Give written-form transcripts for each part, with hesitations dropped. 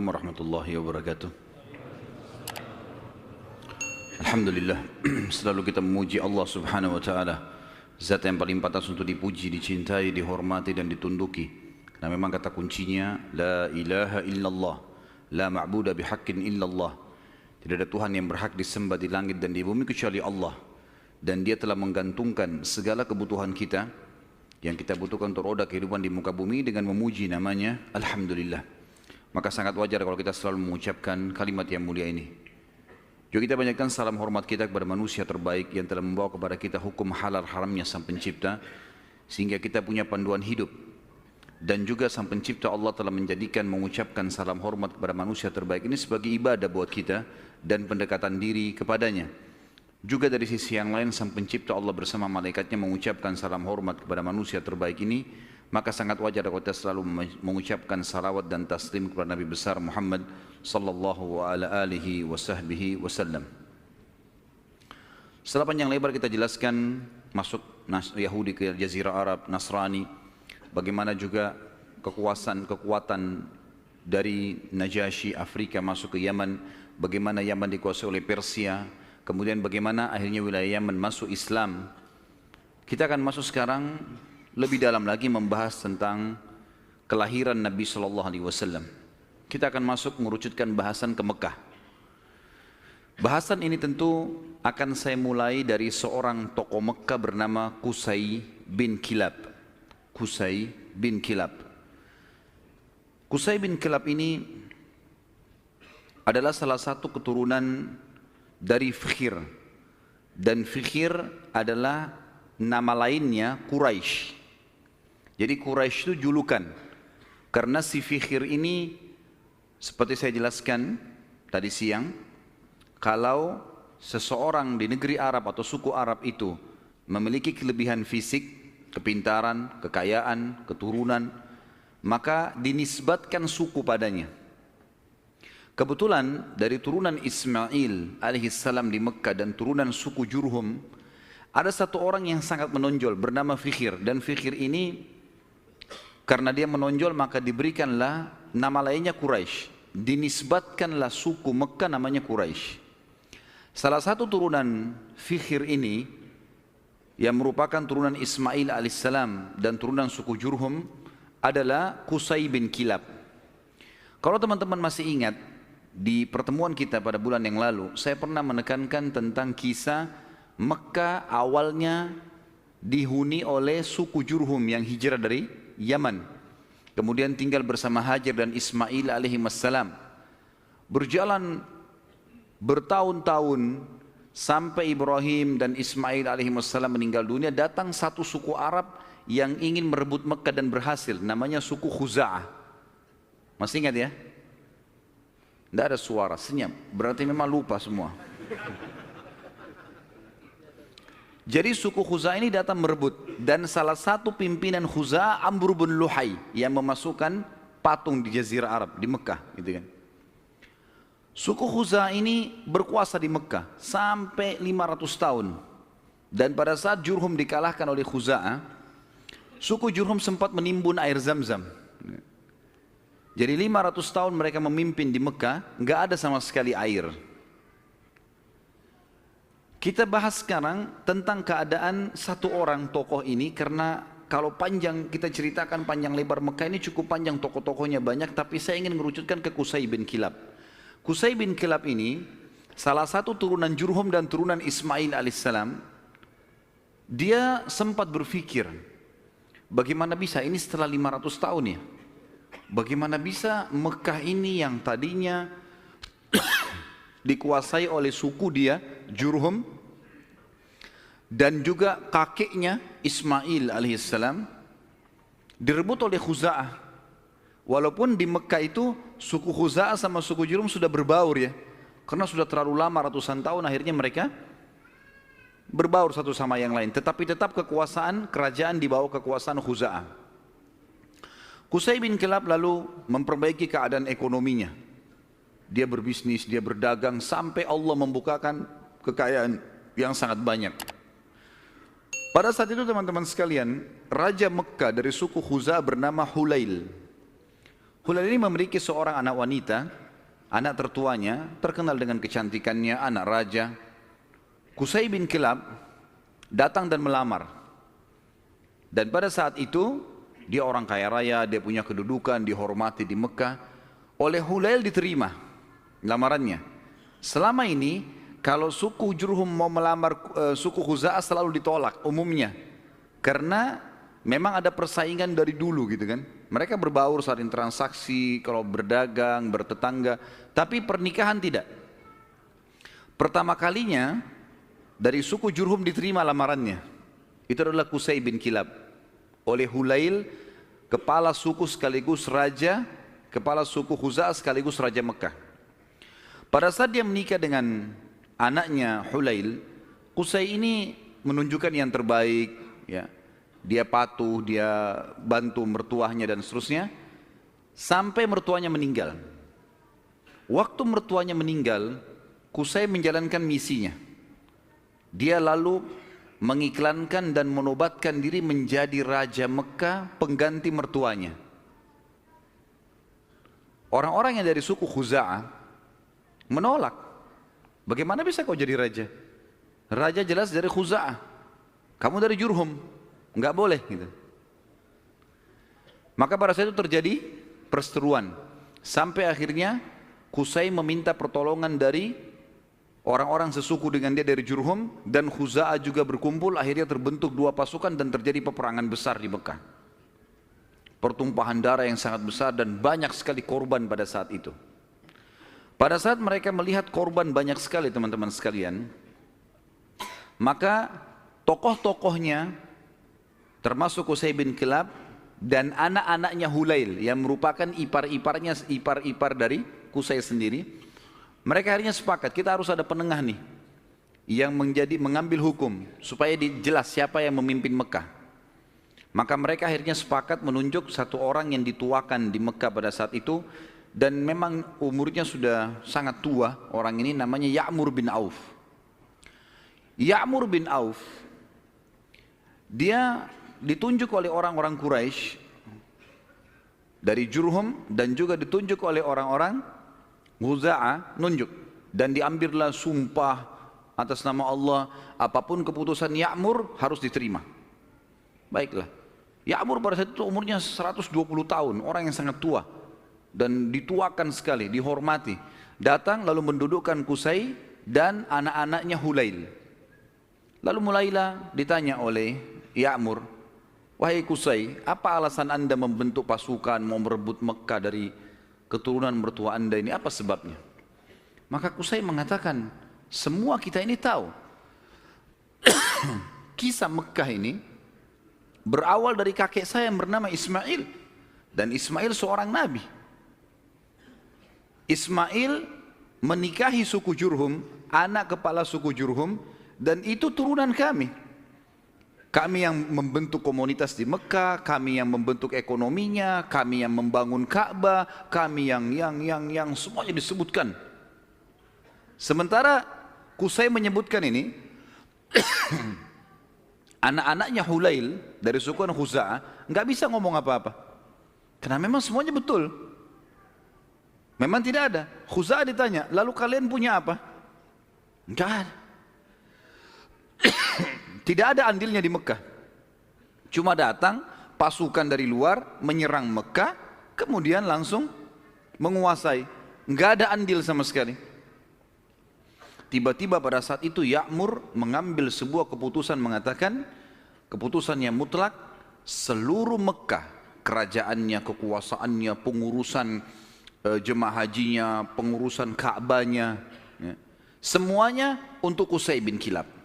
warahmatullahi wabarakatuh. Alhamdulillah, selalu kita memuji Allah subhanahu wa ta'ala, zat yang paling pantas untuk dipuji, dicintai, dihormati dan ditunduki. Karena memang kata kuncinya la ilaha illallah, la ma'buda bihaqqin illallah. Tidak ada Tuhan yang berhak disembah di langit dan di bumi kecuali Allah. Dan dia telah menggantungkan segala kebutuhan kita yang kita butuhkan untuk roda kehidupan di muka bumi dengan memuji namanya Alhamdulillah. Maka sangat wajar kalau kita selalu mengucapkan kalimat yang mulia ini. Juga kita banyakkan salam hormat kita kepada manusia terbaik yang telah membawa kepada kita hukum halal haramnya Sang Pencipta, sehingga kita punya panduan hidup. Dan juga Sang Pencipta Allah telah menjadikan mengucapkan salam hormat kepada manusia terbaik ini sebagai ibadah buat kita dan pendekatan diri kepadanya. Juga dari sisi yang lain Sang Pencipta Allah bersama malaikatnya mengucapkan salam hormat kepada manusia terbaik ini. Maka sangat wajar kalau kita selalu mengucapkan salawat dan taslim kepada Nabi besar Muhammad sallallahu alaihi wasallam. Setelah panjang lebar kita jelaskan masuk Yahudi ke Jazirah Arab, Nasrani, bagaimana juga kekuatan dari Najasyi Afrika masuk ke Yaman, bagaimana Yaman dikuasai oleh Persia, kemudian bagaimana akhirnya wilayah Yaman masuk Islam. Kita akan masuk sekarang lebih dalam lagi membahas tentang kelahiran Nabi SAW. Kita akan masuk mengerucutkan bahasan ke Mekah. Bahasan ini tentu akan saya mulai dari seorang tokoh Mekah bernama Qusay bin Kilab. Qusay bin Kilab. Qusay bin Kilab ini adalah salah satu keturunan dari Fikhir, dan Fikhir adalah nama lainnya Quraisy. Jadi Quraisy itu julukan, karena si Fikhir ini seperti saya jelaskan tadi siang, kalau seseorang di negeri Arab atau suku Arab itu memiliki kelebihan fisik, kepintaran, kekayaan, keturunan, maka dinisbatkan suku padanya. Kebetulan dari turunan Ismail alaihissalam di Mekah dan turunan suku Jurhum, ada satu orang yang sangat menonjol bernama Fikhir. Dan Fikhir ini karena dia menonjol maka diberikanlah nama lainnya Quraisy. Dinisbatkanlah suku Mekah namanya Quraisy. Salah satu turunan Fikhir ini yang merupakan turunan Ismail alaihissalam dan turunan suku Jurhum adalah Qusay bin Kilab. Kalau teman-teman masih ingat, di pertemuan kita pada bulan yang lalu, saya pernah menekankan tentang kisah Mekah awalnya dihuni oleh suku Jurhum yang hijrah dari Yaman. Kemudian tinggal bersama Hajar dan Ismail alaihi wassalam. Berjalan bertahun-tahun sampai Ibrahim dan Ismail alaihi wassalam meninggal dunia, datang satu suku Arab yang ingin merebut Mekah dan berhasil, namanya suku Khuza'ah. Masih ingat ya? Tidak ada suara, senyap. Berarti memang lupa semua. Jadi suku Khuza'ah ini datang merebut. Dan salah satu pimpinan Khuza'ah Amr bin Luhai yang memasukkan patung di Jazirah Arab, di Mekah. Gitu kan. Suku Khuza'ah ini berkuasa di Mekah sampai 500 tahun. Dan pada saat Jurhum dikalahkan oleh Khuza'ah, suku Jurhum sempat menimbun air Zam-Zam. Jadi 500 tahun mereka memimpin di Mekah, nggak ada sama sekali air. Kita bahas sekarang tentang keadaan satu orang tokoh ini, karena kalau panjang kita ceritakan panjang lebar Mekah ini cukup panjang, tokoh-tokohnya banyak, tapi saya ingin mengerucutkan ke Qusay bin Kilab. Qusay bin Kilab ini salah satu turunan Jurhum dan turunan Ismail alaihissalam. Dia sempat berpikir, bagaimana bisa ini setelah 500 tahun ya? Bagaimana bisa Mekah ini yang tadinya dikuasai oleh suku dia, Jurhum, dan juga kakeknya Ismail alaihissalam, direbut oleh Khuza'ah. Walaupun di Mekah itu suku Khuza'ah sama suku Jurhum sudah berbaur ya, karena sudah terlalu lama ratusan tahun, akhirnya mereka berbaur satu sama yang lain. Tetapi tetap kekuasaan kerajaan di bawah kekuasaan Khuza'ah. Qusay bin Kilab lalu memperbaiki keadaan ekonominya. Dia berbisnis, dia berdagang sampai Allah membukakan kekayaan yang sangat banyak. Pada saat itu teman-teman sekalian, Raja Mekah dari suku Khuza'ah bernama Hulail. Hulail ini memiliki seorang anak wanita, anak tertuanya, terkenal dengan kecantikannya, anak raja. Qusay bin Kilab datang dan melamar. Dan pada saat itu, dia orang kaya raya, dia punya kedudukan, dihormati di Mekah. Oleh Hulail diterima lamarannya. Selama ini, kalau suku Jurhum mau melamar suku Khuza'ah selalu ditolak umumnya. Karena memang ada persaingan dari dulu gitu kan. Mereka berbaur saling transaksi, kalau berdagang, bertetangga. Tapi pernikahan tidak. Pertama kalinya dari suku Jurhum diterima lamarannya. Itu adalah Qusay bin Kilab. Oleh Hulail, kepala suku sekaligus raja, kepala suku Khuza'ah sekaligus raja Mekah. Pada saat dia menikah dengan anaknya Hulail, Qusay ini menunjukkan yang terbaik, ya. Dia patuh, dia bantu mertuanya dan seterusnya, sampai mertuanya meninggal. Waktu mertuanya meninggal, Qusay menjalankan misinya. Dia lalu mengiklankan dan menobatkan diri menjadi raja Mekah pengganti mertuanya. Orang-orang yang dari suku Khuza'ah menolak. Bagaimana bisa kau jadi raja? Raja jelas dari Khuza'ah. Kamu dari Jurhum. Enggak boleh gitu. Maka pada saat itu terjadi perseteruan. Sampai akhirnya Qusay meminta pertolongan dari orang-orang sesuku dengan dia dari Jurhum. Dan Khuza'ah juga berkumpul. Akhirnya terbentuk dua pasukan dan terjadi peperangan besar di Mekah. Pertumpahan darah yang sangat besar dan banyak sekali korban pada saat itu. Pada saat mereka melihat korban banyak sekali teman-teman sekalian, maka tokoh-tokohnya termasuk Qusay bin Kilab dan anak-anaknya Hulail yang merupakan ipar-iparnya, ipar-ipar dari Qusay sendiri, mereka akhirnya sepakat kita harus ada penengah nih yang mengambil hukum supaya jelas siapa yang memimpin Mekah. Maka mereka akhirnya sepakat menunjuk satu orang yang dituakan di Mekah pada saat itu, dan memang umurnya sudah sangat tua. Orang ini namanya Ya'mur bin Auf. Ya'mur bin Auf, dia ditunjuk oleh orang-orang Quraisy dari Jurhum dan juga ditunjuk oleh orang-orang Khuza'ah, nunjuk, dan diambillah sumpah atas nama Allah, apapun keputusan Ya'mur harus diterima. Baiklah, Ya'mur pada saat itu umurnya 120 tahun, orang yang sangat tua dan dituakan sekali, dihormati. Datang lalu mendudukkan Qusay dan anak-anaknya Hulail. Lalu mulailah ditanya oleh Ya'mur, wahai Qusay, apa alasan anda membentuk pasukan mau merebut Mekah dari keturunan mertua anda ini, apa sebabnya? Maka Qusay mengatakan, semua kita ini tahu kisah Mekah ini berawal dari kakek saya yang bernama Ismail, dan Ismail seorang nabi. Ismail menikahi suku Jurhum, anak kepala suku Jurhum, dan itu turunan kami. Kami yang membentuk komunitas di Mekah, kami yang membentuk ekonominya, kami yang membangun Ka'bah, kami yang semuanya disebutkan. Sementara Qusay menyebutkan ini, anak-anaknya Hulail dari suku Khuza'ah nggak bisa ngomong apa-apa, karena memang semuanya betul. Memang tidak ada. Khuza'ah ditanya, lalu kalian punya apa? Nggak ada. Tidak ada andilnya di Mekah. Cuma datang pasukan dari luar menyerang Mekah, kemudian langsung menguasai. Nggak ada andil sama sekali. Tiba-tiba pada saat itu Ya'mur mengambil sebuah keputusan, mengatakan keputusan yang mutlak, seluruh Mekah, kerajaannya, kekuasaannya, pengurusan jemaah hajinya, pengurusan Ka'bahnya, ya, semuanya untuk Qusay bin Kilab.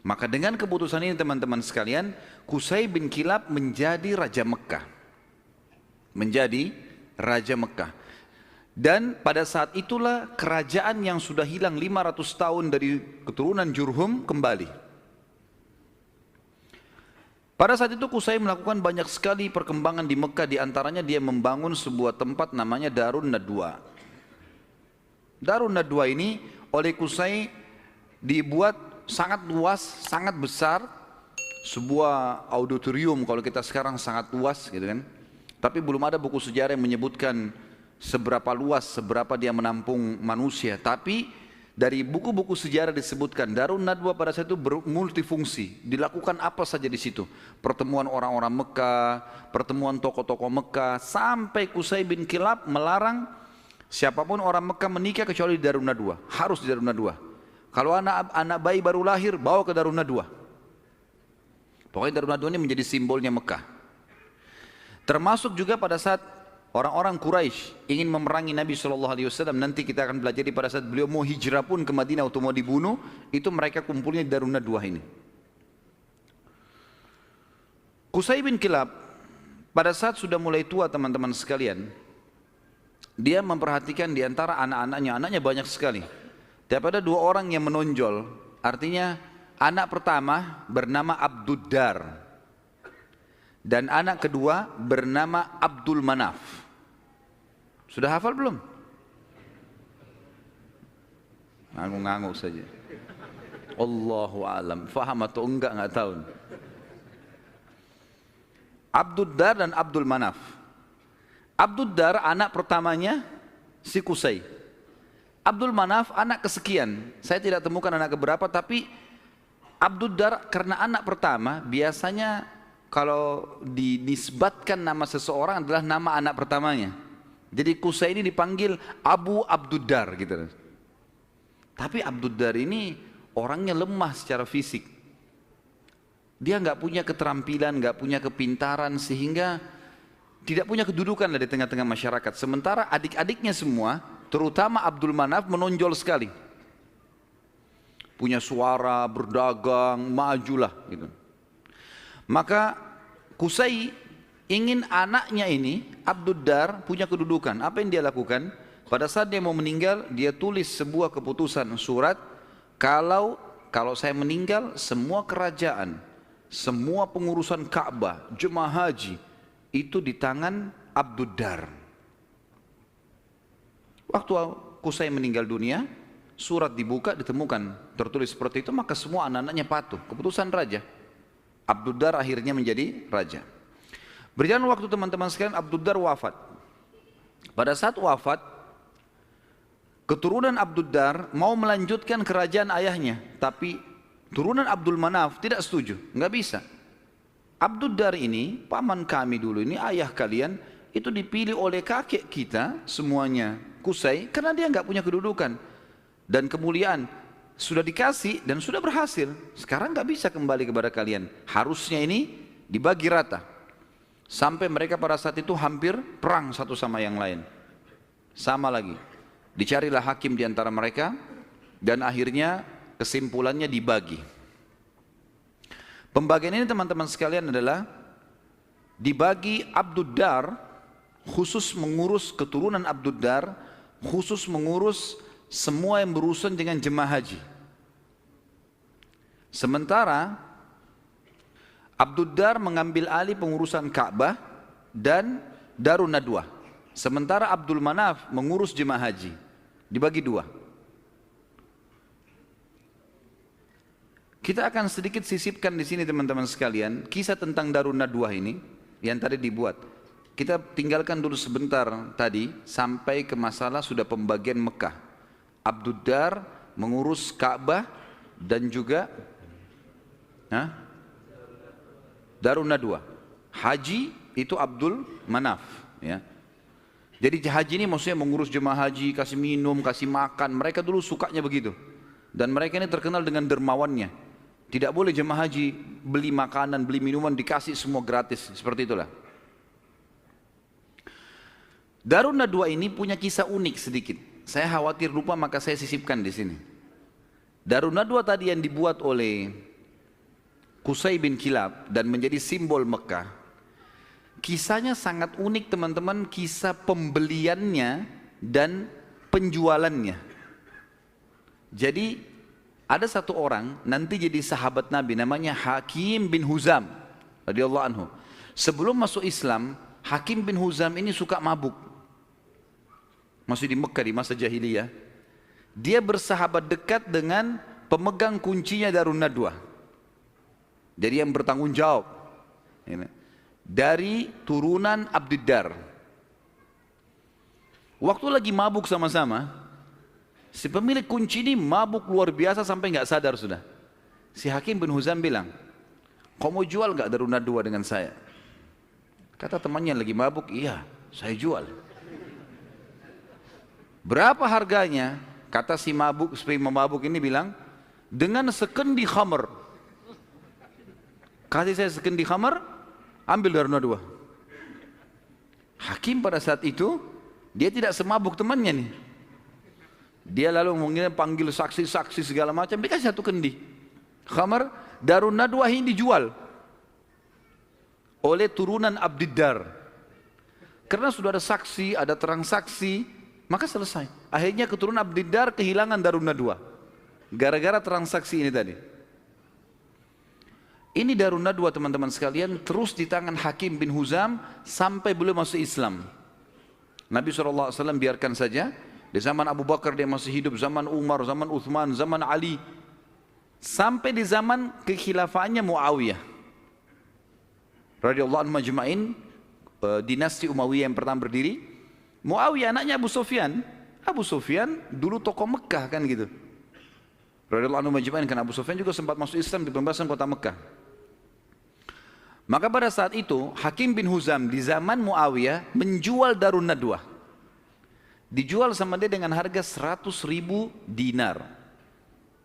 Maka dengan keputusan ini teman-teman sekalian, Qusay bin Kilab menjadi Raja Mekah. Menjadi Raja Mekah. Dan pada saat itulah kerajaan yang sudah hilang 500 tahun dari keturunan Jurhum kembali. Pada saat itu Qusay melakukan banyak sekali perkembangan di Mekah, di antaranya dia membangun sebuah tempat namanya Darun Nadwa. Darun Nadwa ini oleh Qusay dibuat sangat luas, sangat besar, sebuah auditorium kalau kita sekarang sangat luas gitu kan. Tapi belum ada buku sejarah yang menyebutkan seberapa luas, seberapa dia menampung manusia. Tapi dari buku-buku sejarah disebutkan Darun Nadwa pada saat itu multifungsi. Dilakukan apa saja di situ. Pertemuan orang-orang Mekah, pertemuan tokoh-tokoh Mekah, sampai Qusay bin Kilab melarang siapapun orang Mekah menikah kecuali di Darun Nadwa. Harus di Darun Nadwa. Kalau anak bayi baru lahir, bawa ke Darun Nadwa. Pokoknya Darun Nadwa ini menjadi simbolnya Mekah. Termasuk juga pada saat orang-orang Quraisy ingin memerangi Nabi SAW. Nanti kita akan belajar pada saat beliau mau hijrah pun ke Madinah atau mau dibunuh, itu mereka kumpulnya di Darun Nadwa ini. Qusay bin Kilab pada saat sudah mulai tua teman-teman sekalian, dia memperhatikan di antara anak-anaknya, anaknya banyak sekali. Tapi ada dua orang yang menonjol, artinya anak pertama bernama Abduddar dan anak kedua bernama Abdul Manaf. Sudah hafal belum? Ngangguk-ngangguk saja. Allahu alam, faham atau enggak tahu. Abduddar dan Abdul Manaf. Abduddar anak pertamanya si Qusay. Abdul Manaf anak kesekian. Saya tidak temukan anak keberapa, tapi Abduddar karena anak pertama, biasanya kalau dinisbatkan nama seseorang adalah nama anak pertamanya. Jadi Qusay ini dipanggil Abu Abduddar gitu. Tapi Abduddar ini orangnya lemah secara fisik. Dia nggak punya keterampilan, nggak punya kepintaran, sehingga tidak punya kedudukan di tengah-tengah masyarakat. Sementara adik-adiknya semua, terutama Abdul Manaf, menonjol sekali. Punya suara, berdagang, majulah gitu. Maka Qusay ingin anaknya ini, Abduddar, punya kedudukan. Apa yang dia lakukan? Pada saat dia mau meninggal, dia tulis sebuah keputusan surat, kalau saya meninggal, semua kerajaan, semua pengurusan Ka'bah, jemaah haji, itu di tangan Abduddar. Waktu Qusay meninggal dunia, surat dibuka, ditemukan tertulis seperti itu, maka semua anak-anaknya patuh. Keputusan raja. Abduddar akhirnya menjadi raja. Berjalan waktu teman-teman sekalian, Abduddar wafat. Pada saat wafat, keturunan Abduddar mau melanjutkan kerajaan ayahnya, tapi turunan Abdul Manaf tidak setuju, nggak bisa. Abduddar ini, paman kami dulu ini, ayah kalian, itu dipilih oleh kakek kita semuanya, Qusay, karena dia nggak punya kedudukan dan kemuliaan. Sudah dikasih dan sudah berhasil. Sekarang nggak bisa kembali kepada kalian. Harusnya ini dibagi rata. Sampai mereka pada saat itu hampir perang satu sama yang lain. Sama lagi. Dicarilah hakim di antara mereka dan akhirnya kesimpulannya dibagi. Pembagian ini teman-teman sekalian adalah dibagi Abduddar khusus mengurus keturunan Abduddar, khusus mengurus semua yang berurusan dengan jemaah haji. Sementara Abduddar mengambil alih pengurusan Ka'bah dan Darun Nadwa. Sementara Abdul Manaf mengurus jemaah haji. Dibagi dua. Kita akan sedikit sisipkan di sini teman-teman sekalian kisah tentang Darun Nadwa ini yang tadi dibuat. Kita tinggalkan dulu sebentar tadi sampai ke masalah sudah pembagian Mekah. Abduddar mengurus Ka'bah dan juga Darun Nadwa. Haji itu Abdul Manaf, ya. Jadi haji ini maksudnya mengurus jemaah haji, kasih minum, kasih makan. Mereka dulu sukanya begitu. Dan mereka ini terkenal dengan dermawannya. Tidak boleh jemaah haji beli makanan, beli minuman, dikasih semua gratis. Seperti itulah. Darun Nadwa ini punya kisah unik sedikit. Saya khawatir lupa, maka saya sisipkan di sini. Darun Nadwa tadi yang dibuat oleh Qusay bin Kilab dan menjadi simbol Mekah. Kisahnya sangat unik teman-teman, kisah pembeliannya dan penjualannya. Jadi ada satu orang nanti jadi sahabat Nabi namanya Hakim bin Huzam radhiyallahu anhu. Sebelum masuk Islam, Hakim bin Huzam ini suka mabuk. Masih di Mekah di masa jahiliyah. Dia bersahabat dekat dengan pemegang kuncinya Darun Nadwa. Jadi yang bertanggung jawab. dari turunan Abdiddar. Waktu lagi mabuk sama-sama, si pemilik kunci ini mabuk luar biasa sampai nggak sadar sudah. Si Hakim bin Huzam bilang, kau mau jual nggak Darun Nadwa dengan saya? Kata temannya lagi mabuk, iya saya jual. Berapa harganya? Kata si mabuk ini bilang, dengan sekendi khamr. Kasih saya sekendi khamr, ambil Darun Nadwa. Hakim pada saat itu, dia tidak semabuk temannya nih. Dia lalu mungkin panggil saksi-saksi segala macam, dikasih satu kendi khamr. Darun Nadwa ini dijual oleh turunan Abdiddar. Karena sudah ada saksi, ada terang saksi, maka selesai. Akhirnya keturunan Abdiddar kehilangan Darun Nadwa gara-gara transaksi ini tadi. Ini Darun Nadwa teman-teman sekalian terus di tangan Hakim bin Huzam sampai beliau masuk Islam. Nabi SAW biarkan saja. Di zaman Abu Bakar dia masih hidup, zaman Umar, zaman Uthman, zaman Ali, sampai di zaman kekhilafaannya Muawiyah radhiyallahu anhu majma'in, dinasti Umayyah yang pertama berdiri. Muawiyah anaknya Abu Sufyan. Abu Sufyan dulu tokoh Mekah kan gitu. Radhiyallahu anhu majma'in, kan Abu Sufyan juga sempat masuk Islam di pembebasan kota Mekah. Maka pada saat itu Hakim bin Huzam di zaman Muawiyah menjual Darun Nadwa. Dijual sama dia dengan harga 100.000 dinar.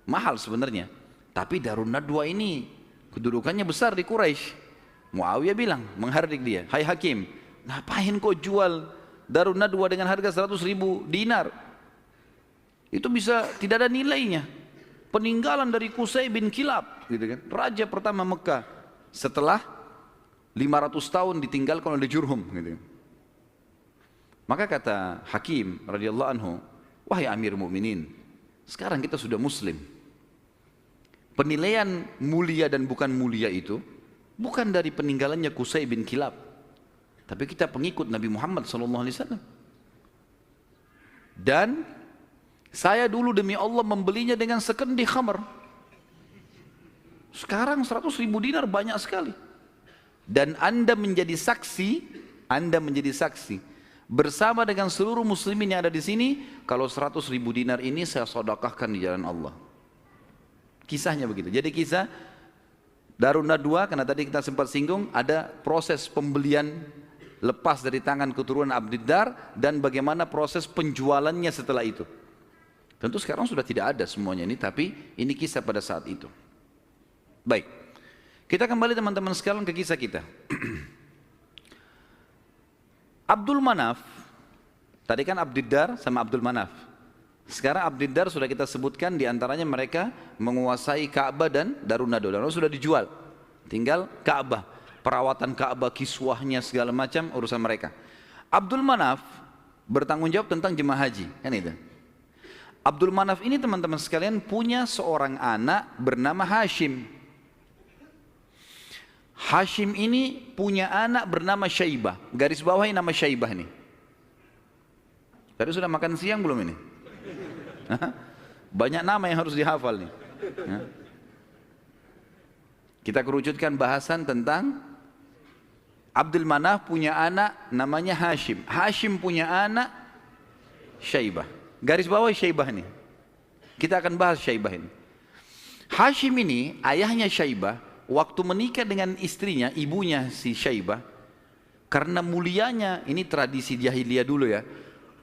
Mahal sebenarnya. Tapi Darun Nadwa ini kedudukannya besar di Quraisy. Muawiyah bilang, menghardik dia, hai Hakim, ngapain kau jual Darun Nadwa dengan harga 100.000 dinar? Itu bisa tidak ada nilainya. Peninggalan dari Qusay bin Kilab, gitu kan? Raja pertama Mekah setelah 500 tahun ditinggalkan oleh Jurhum, gitu. Maka kata Hakim radhiyallahu anhu, wahai Amir Mukminin, sekarang kita sudah Muslim. Penilaian mulia dan bukan mulia itu bukan dari peninggalannya Qusay bin Kilab, tapi kita pengikut Nabi Muhammad SAW. Dan saya dulu demi Allah membelinya dengan sekendi khamr. Sekarang 100.000 dinar banyak sekali. Dan Anda menjadi saksi bersama dengan seluruh muslimin yang ada di sini, kalau 100.000 dinar ini saya sedekahkan di jalan Allah. Kisahnya begitu. Jadi kisah Darun Nadwa, karena tadi kita sempat singgung, ada proses pembelian lepas dari tangan keturunan Abdiddar dan bagaimana proses penjualannya setelah itu. Tentu sekarang sudah tidak ada semuanya ini, tapi ini kisah pada saat itu. Baik, kita kembali teman-teman sekalian ke kisah kita. Abdul Manaf, tadi kan Abdiddar sama Abdul Manaf. Sekarang Abdiddar sudah kita sebutkan, diantaranya mereka menguasai Ka'bah dan Darun Nadwa. Dan sudah dijual, tinggal Ka'bah, perawatan Ka'bah, kiswahnya segala macam urusan mereka. Abdul Manaf bertanggung jawab tentang jemaah haji, kan itu. Abdul Manaf ini teman-teman sekalian punya seorang anak bernama Hashim. Hashim ini punya anak bernama Syaibah. Garis bawahi nama Syaibah ini. Tadi sudah makan siang belum ini? Banyak nama yang harus dihafal nih. Kita kerucutkan bahasan tentang Abdul Manaf punya anak namanya Hashim. Hashim punya anak Syaibah. Garis bawah Syaibah ini. Kita akan bahas Syaibah ini. Hashim ini ayahnya Syaibah, waktu menikah dengan istrinya, ibunya si Syaibah, karena mulianya, ini tradisi jahiliyah dulu ya,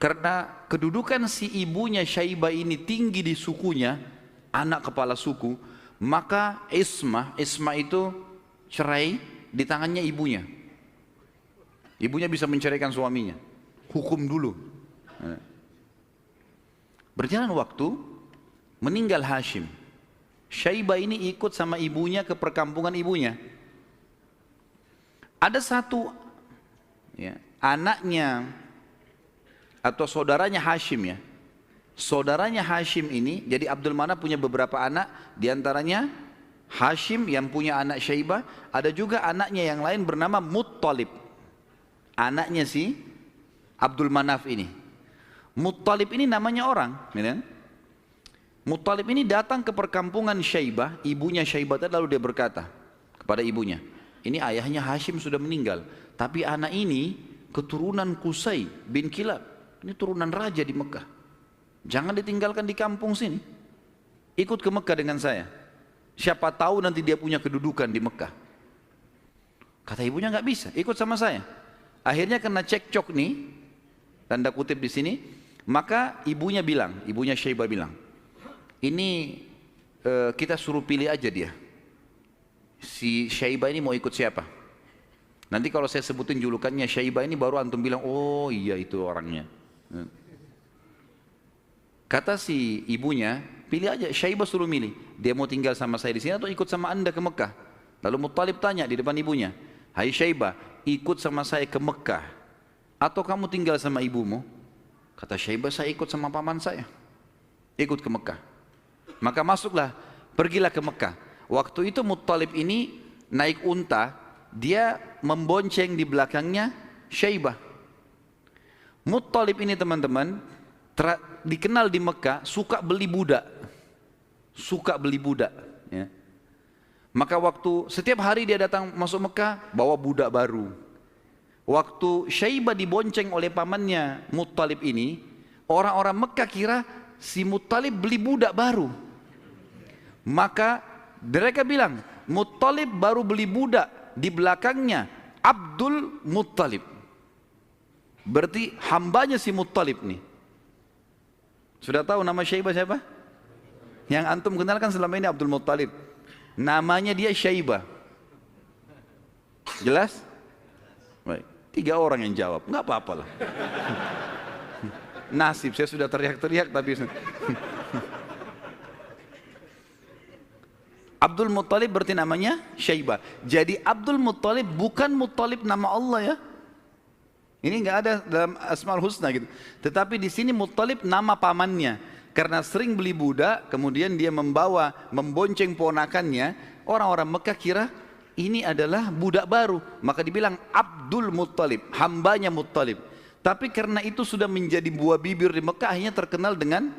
karena kedudukan si ibunya Syaibah ini tinggi di sukunya, anak kepala suku, maka ismah itu cerai di tangannya ibunya. Ibunya bisa menceraikan suaminya, hukum dulu. Berjalan waktu, meninggal Hashim. Syaibah ini ikut sama ibunya ke perkampungan ibunya. Ada satu anaknya atau saudaranya Hashim ya. Saudaranya Hashim ini, jadi Abdul Manaf punya beberapa anak, diantaranya Hashim yang punya anak Syaibah, ada juga anaknya yang lain bernama Muttalib. Anaknya si Abdul Manaf ini. Muttalib ini namanya orang, ya. Muttalib ini datang ke perkampungan Syaibah, ibunya Syaibah, lalu dia berkata kepada ibunya, ini ayahnya Hashim sudah meninggal, tapi anak ini keturunan Qusay bin Kilab, ini turunan raja di Mekah. Jangan ditinggalkan di kampung sini, ikut ke Mekah dengan saya. Siapa tahu nanti dia punya kedudukan di Mekah. Kata ibunya nggak bisa, ikut sama saya. Akhirnya kena cekcok nih, tanda kutip di sini. Maka ibunya Syaibah bilang, ini kita suruh pilih aja dia. Si Syaibah ini mau ikut siapa? Nanti kalau saya sebutin julukannya Syaibah ini baru antum bilang, oh iya itu orangnya. Kata si ibunya, pilih aja, Syaibah suruh milih. Dia mau tinggal sama saya di sini atau ikut sama anda ke Mekah? Lalu Muttalib tanya di depan ibunya, hai Syaibah, ikut sama saya ke Mekah atau kamu tinggal sama ibumu? Kata Syaibah, saya ikut sama paman saya, ikut ke Mekah. Maka pergilah ke Mekah. Waktu itu Muttalib ini naik unta, dia membonceng di belakangnya Syaibah. Muttalib ini teman-teman dikenal di Mekah suka beli budak, ya. Maka setiap hari dia datang masuk Mekah bawa budak baru. Waktu Syaibah dibonceng oleh pamannya Muttalib ini, orang-orang Mekah kira si Muttalib beli budak baru. Maka mereka bilang, Muttalib baru beli budak, di belakangnya Abdul Muttalib. Berarti hambanya si Muttalib nih. Sudah tahu nama Syaibah siapa? Yang antum kenalkan selama ini Abdul Muttalib. Namanya dia Syaibah. Jelas? Baik. 3 orang yang jawab, nggak apa-apa lah. Nasib, saya sudah teriak-teriak tapi Abdul Muttalib berarti namanya Syaibah. Jadi Abdul Muttalib bukan Muttalib nama Allah ya. Ini nggak ada dalam Asmaul Husna gitu. Tetapi di sini Muttalib nama pamannya. Karena sering beli budak, kemudian dia membonceng ponakannya, orang-orang Mekah kira ini adalah budak baru, maka dibilang Abdul Muttalib, hambanya Muttalib. Tapi karena itu sudah menjadi buah bibir di Mekah, akhirnya terkenal dengan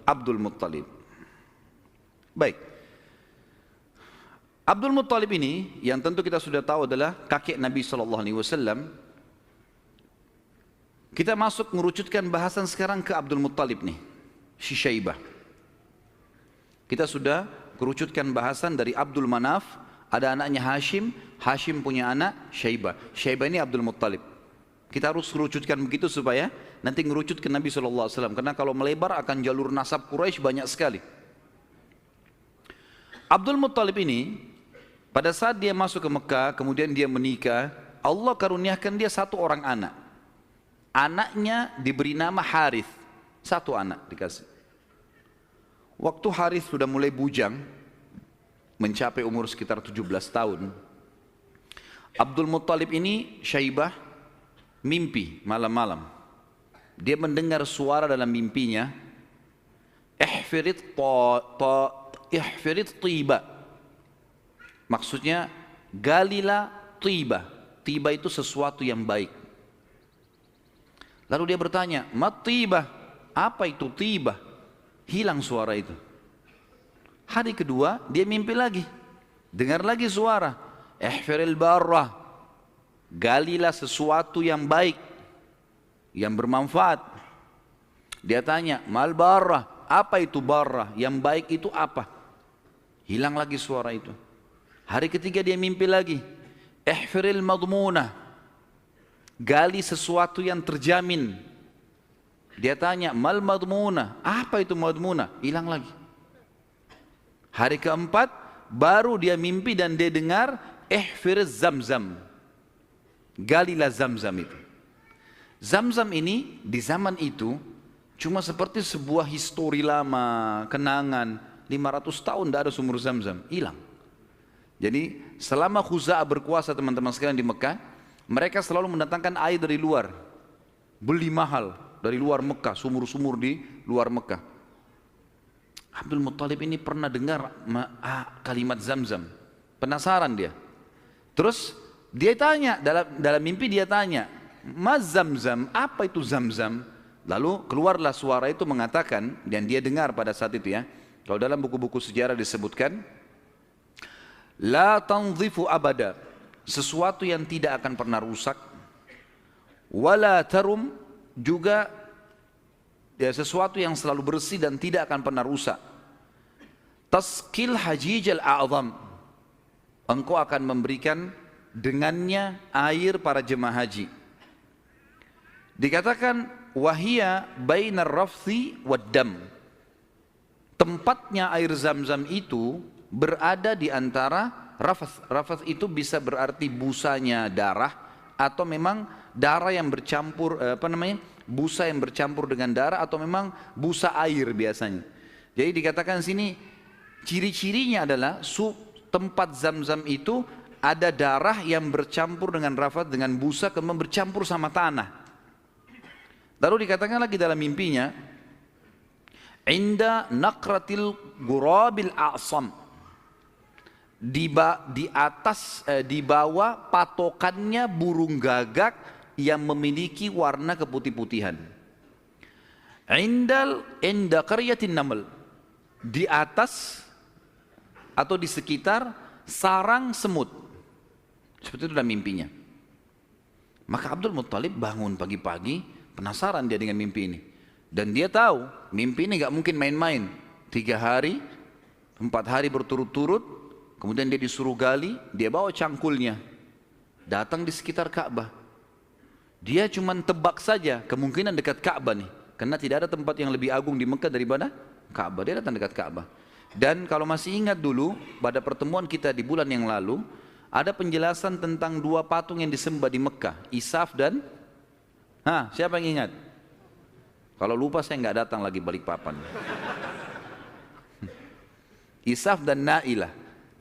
Abdul Muttalib. Baik, Abdul Muttalib ini yang tentu kita sudah tahu adalah kakek Nabi SAW. Kita masuk mengerucutkan bahasan sekarang ke Abdul Muttalib nih, si Syaibah. Kita sudah kerucutkan bahasan dari Abdul Manaf. Ada anaknya Hashim, Hashim punya anak Syaibah. Syaibah ini Abdul Muttalib. Kita harus kerucutkan begitu supaya nanti ngerucut ke Nabi SAW. Karena kalau melebar akan jalur nasab Quraisy banyak sekali. Abdul Muttalib ini pada saat dia masuk ke Mekah, kemudian dia menikah, Allah karuniakan dia 1 orang anak. Anaknya diberi nama Harith, 1 anak dikasih. Waktu Harith sudah mulai bujang, mencapai umur sekitar 17 tahun. Abdul Muttalib ini, Syaibah, mimpi malam-malam. Dia mendengar suara dalam mimpinya, ihfirit tiba. Maksudnya, galilah tiba. Tiba itu sesuatu yang baik. Lalu dia bertanya, mat tiba? Apa itu tiba? Hilang suara itu. Hari kedua dia mimpi lagi, dengar lagi suara, ihfiril barrah, galilah sesuatu yang baik, yang bermanfaat. Dia tanya, mal barrah, apa itu barrah? Yang baik itu apa? Hilang lagi suara itu. Hari ketiga dia mimpi lagi, ihfiril madmunah, gali sesuatu yang terjamin. Dia tanya, mal madmunah, apa itu madmunah? Hilang lagi. Hari keempat baru dia mimpi dan dia dengar ihfir Zamzam, galilah Zamzam itu. Zamzam ini di zaman itu cuma seperti sebuah histori lama, kenangan. 500 tahun tidak ada sumur Zamzam, hilang. Jadi selama Khuza'ah berkuasa teman-teman sekalian di Mekah, mereka selalu mendatangkan air dari luar, beli mahal dari luar Mekah, sumur-sumur di luar Mekah. Abdul Muttalib ini pernah dengar kalimat Zamzam, penasaran dia. Terus dia tanya, dalam mimpi dia tanya, Mas Zamzam, apa itu Zamzam? Lalu keluarlah suara itu mengatakan, dan dia dengar pada saat itu ya, kalau dalam buku-buku sejarah disebutkan, La tanzifu abada, sesuatu yang tidak akan pernah rusak. Wala tarum, juga ya, sesuatu yang selalu bersih dan tidak akan pernah rusak. Tasqil hajijal a'zam, engkau akan memberikan dengannya air para jemaah haji. Dikatakan wahia bainar rafthi wad dam, tempatnya air zam-zam itu berada di antara rafath. Rafath itu bisa berarti busanya darah, atau memang darah yang bercampur, busa yang bercampur dengan darah, atau memang busa air biasanya. Jadi dikatakan sini ciri-cirinya adalah tempat zam-zam itu ada darah yang bercampur dengan rafath, dengan busa, kemudian bercampur sama tanah. Lalu dikatakan lagi dalam mimpinya, inda naqratil gurabil a'sam, di bawah patokannya burung gagak yang memiliki warna keputih-putihan. Inda qaryatin naml, di atas atau di sekitar sarang semut. Seperti itu dalam mimpinya. Maka Abdul Muttalib bangun pagi-pagi, penasaran dia dengan mimpi ini. Dan dia tahu mimpi ini gak mungkin main-main. 3 hari, 4 hari berturut-turut, kemudian dia disuruh gali, dia bawa cangkulnya, datang di sekitar Ka'bah. Dia cuma tebak saja kemungkinan dekat Ka'bah nih, karena tidak ada tempat yang lebih agung di Mekah daripada Ka'bah. Dia datang dekat Ka'bah. Dan kalau masih ingat dulu, pada pertemuan kita di bulan yang lalu, ada penjelasan tentang 2 patung yang disembah di Mekah, Isaf dan siapa yang ingat? Kalau lupa saya nggak datang lagi balik papan. Isaf dan Nailah.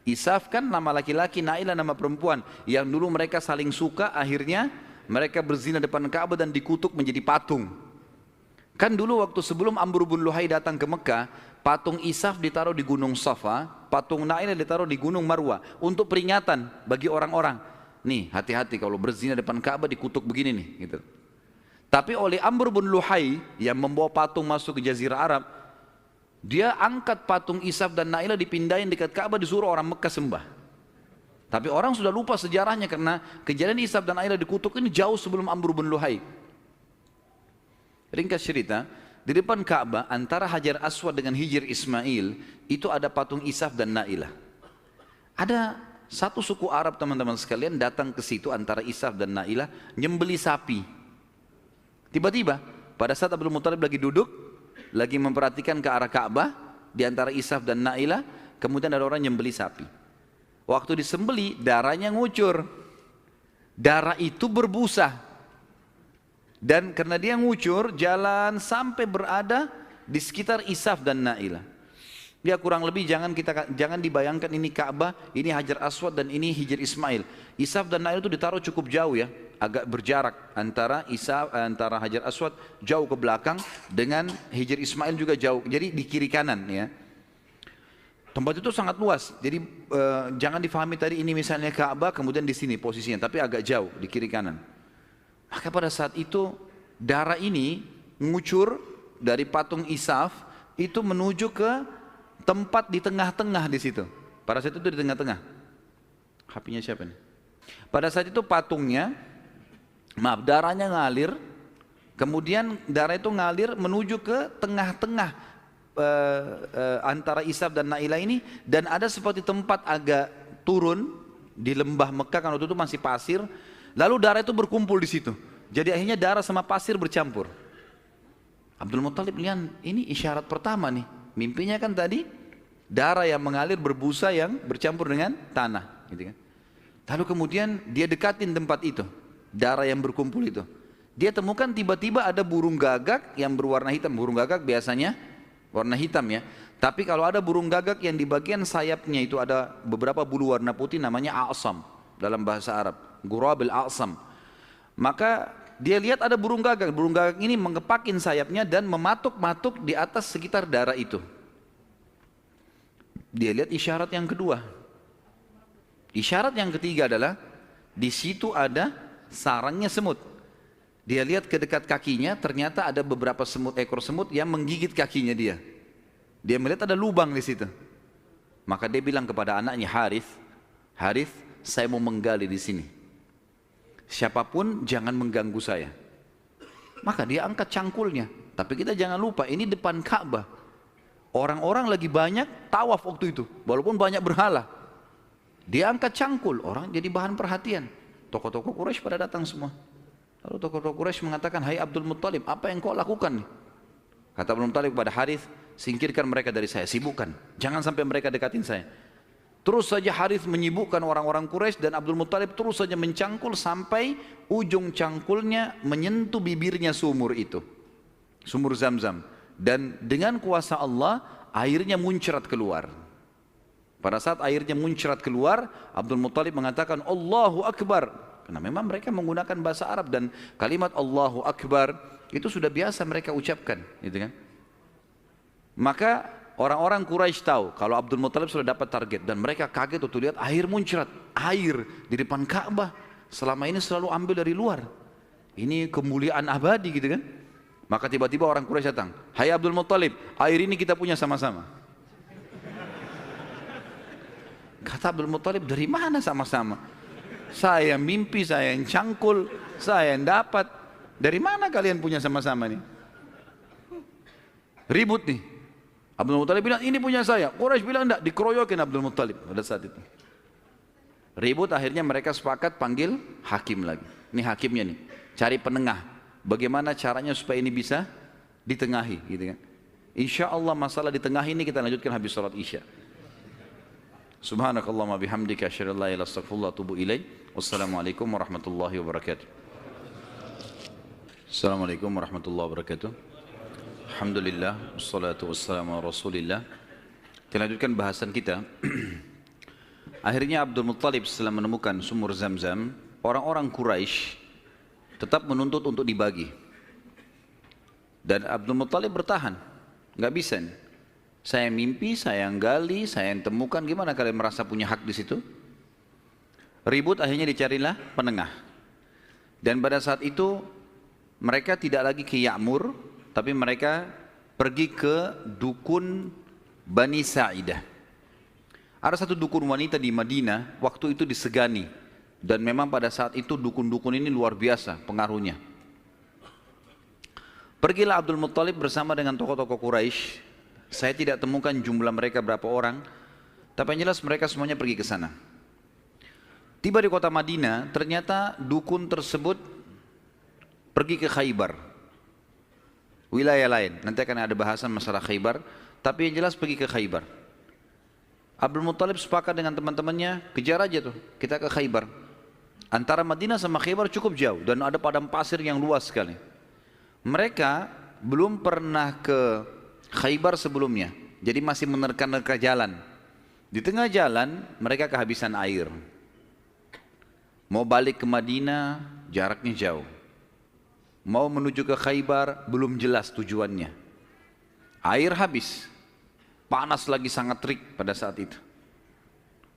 Isaf kan nama laki-laki, Nailah nama perempuan, yang dulu mereka saling suka, akhirnya mereka berzina depan Ka'bah dan dikutuk menjadi patung. Kan dulu waktu sebelum Amr bin Luhai datang ke Mekah, patung Isaf ditaruh di Gunung Safa, patung Nailah ditaruh di Gunung Marwah untuk peringatan bagi orang-orang. Nih, hati-hati kalau berzina depan Ka'bah dikutuk begini nih, gitu. Tapi oleh Amr bin Luhai yang membawa patung masuk ke Jazirah Arab, dia angkat patung Isaf dan Nailah, dipindahin dekat Ka'bah, disuruh orang Mekah sembah. Tapi orang sudah lupa sejarahnya karena kejadian Isaf dan Nailah dikutuk ini jauh sebelum Amr bin Luhai. Ringkas cerita, di depan Ka'bah antara Hajar Aswad dengan Hijr Ismail itu ada patung Isaf dan Nailah. Ada satu suku Arab teman-teman sekalian datang ke situ antara Isaf dan Nailah nyembeli sapi. Tiba-tiba pada saat Abdul Muttalib lagi duduk, lagi memperhatikan ke arah Ka'bah di antara Isaf dan Nailah, kemudian ada orang nyembeli sapi. Waktu disembeli darahnya ngucur. Darah itu berbusa. Dan karena dia ngucur, jalan sampai berada di sekitar Isaf dan Nailah. Dia kurang lebih jangan dibayangkan ini Ka'bah, ini Hajar Aswad dan ini Hijr Ismail. Isaf dan Nailah itu ditaruh cukup jauh ya, agak berjarak antara Hajar Aswad jauh ke belakang dengan Hijr Ismail juga jauh. Jadi di kiri kanan ya. Tempat itu sangat luas. Jadi jangan difahami tadi ini misalnya Ka'bah kemudian di sini posisinya, tapi agak jauh di kiri kanan. Maka pada saat itu darah ini ngucur dari patung Isaf itu menuju ke tempat di tengah-tengah di situ. Pada saat itu di tengah-tengah. HP-nya siapa nih? Pada saat itu patungnya, darahnya ngalir, kemudian darah itu ngalir menuju ke tengah-tengah antara Isaf dan Nailah ini, dan ada seperti tempat agak turun di lembah Mekah kan waktu itu masih pasir. Lalu darah itu berkumpul di situ. Jadi akhirnya darah sama pasir bercampur. Abdul Muttalib lihat ini isyarat pertama nih. Mimpinya kan tadi darah yang mengalir berbusa yang bercampur dengan tanah, gitu kan. Lalu kemudian dia dekatin tempat itu, darah yang berkumpul itu. Dia temukan tiba-tiba ada burung gagak yang berwarna hitam. Burung gagak biasanya warna hitam ya. Tapi kalau ada burung gagak yang di bagian sayapnya itu ada beberapa bulu warna putih, namanya a'sam dalam bahasa Arab. Gurabil a'sam. Maka dia lihat ada burung gagak. Burung gagak ini mengepakin sayapnya dan mematuk-matuk di atas sekitar darah itu. Dia lihat isyarat yang kedua. Isyarat yang ketiga adalah di situ ada sarangnya semut. Dia lihat ke dekat kakinya, ternyata ada beberapa ekor semut yang menggigit kakinya dia. Dia melihat ada lubang di situ. Maka dia bilang kepada anaknya Harith, saya mau menggali di sini. Siapapun jangan mengganggu saya. Maka dia angkat cangkulnya. Tapi kita jangan lupa, ini depan Ka'bah. Orang-orang lagi banyak tawaf waktu itu, walaupun banyak berhala. Dia angkat cangkul, orang jadi bahan perhatian. Tokoh-tokoh Quraisy pada datang semua. Lalu tokoh-tokoh Quraisy mengatakan, hai Abdul Muttalib, apa yang kau lakukan nih? Kata Abdul Muttalib kepada Harith, singkirkan mereka dari saya, sibukkan. Jangan sampai mereka dekatin saya. Terus saja Harith menyibukkan orang-orang Quraisy dan Abdul Muttalib terus saja mencangkul sampai ujung cangkulnya menyentuh bibirnya sumur itu. Sumur Zamzam. Dan dengan kuasa Allah, airnya muncrat keluar. Pada saat airnya muncrat keluar, Abdul Muttalib mengatakan Allahu Akbar. Karena memang mereka menggunakan bahasa Arab dan kalimat Allahu Akbar itu sudah biasa mereka ucapkan, gitu kan? Maka orang-orang Quraisy tahu kalau Abdul Muttalib sudah dapat target dan mereka kaget waktu lihat air muncrat, air di depan Ka'bah. Selama ini selalu ambil dari luar. Ini kemuliaan abadi, gitu kan? Maka tiba-tiba orang Quraisy datang, hai Abdul Muttalib, air ini kita punya sama-sama. Kata Abdul Muttalib, dari mana sama-sama? Saya mimpi, saya yang cangkul, saya yang dapat. Dari mana kalian punya sama-sama nih? Ribut nih. Abdul Muttalib bilang, ini punya saya. Quraisy bilang enggak, dikeroyokin Abdul Muttalib pada saat itu. Ribut, akhirnya mereka sepakat panggil hakim lagi. Ini hakimnya nih, cari penengah. Bagaimana caranya supaya ini bisa ditengahi, gitu kan? Insya Allah masalah ditengahi ini kita lanjutkan habis sholat Isya. Subhanakallahumma bihamdika asyhadu an la ilaha illa anta astaghfiruka wa atubu ilaik. Wassalamualaikum warahmatullahi wabarakatuh. Assalamualaikum warahmatullahi wabarakatuh. Alhamdulillah wassalatu wassalamu ala Rasulillah. Kita lanjutkan bahasan kita. Akhirnya Abdul Muttalib setelah menemukan sumur Zamzam, orang-orang Quraisy tetap menuntut untuk dibagi. Dan Abdul Muttalib bertahan. Enggak bisa nih. Saya mimpi, saya yang gali, saya yang temukan, gimana kalian merasa punya hak di situ? Ribut, akhirnya dicarilah penengah. Dan pada saat itu mereka tidak lagi ke Ya'mur, tapi mereka pergi ke dukun Bani Sa'idah. Ada satu dukun wanita di Madinah, waktu itu disegani. Dan memang pada saat itu dukun-dukun ini luar biasa pengaruhnya. Pergilah Abdul Muttalib bersama dengan tokoh-tokoh Quraisy. Saya tidak temukan jumlah mereka berapa orang, tapi yang jelas mereka semuanya pergi ke sana. Tiba di kota Madinah, ternyata dukun tersebut pergi ke Khaybar, wilayah lain. Nanti akan ada bahasan masalah Khaybar, tapi yang jelas pergi ke Khaybar. Abdul Muttalib sepakat dengan teman-temannya, kejar aja tuh, kita ke Khaybar. Antara Madinah sama Khaybar cukup jauh dan ada padang pasir yang luas sekali. Mereka belum pernah ke Khaybar sebelumnya, jadi masih menerka-nerka jalan. Di tengah jalan mereka kehabisan air. Mau balik ke Madinah jaraknya jauh. Mau menuju ke Khaybar belum jelas tujuannya. Air habis. Panas lagi sangat terik pada saat itu.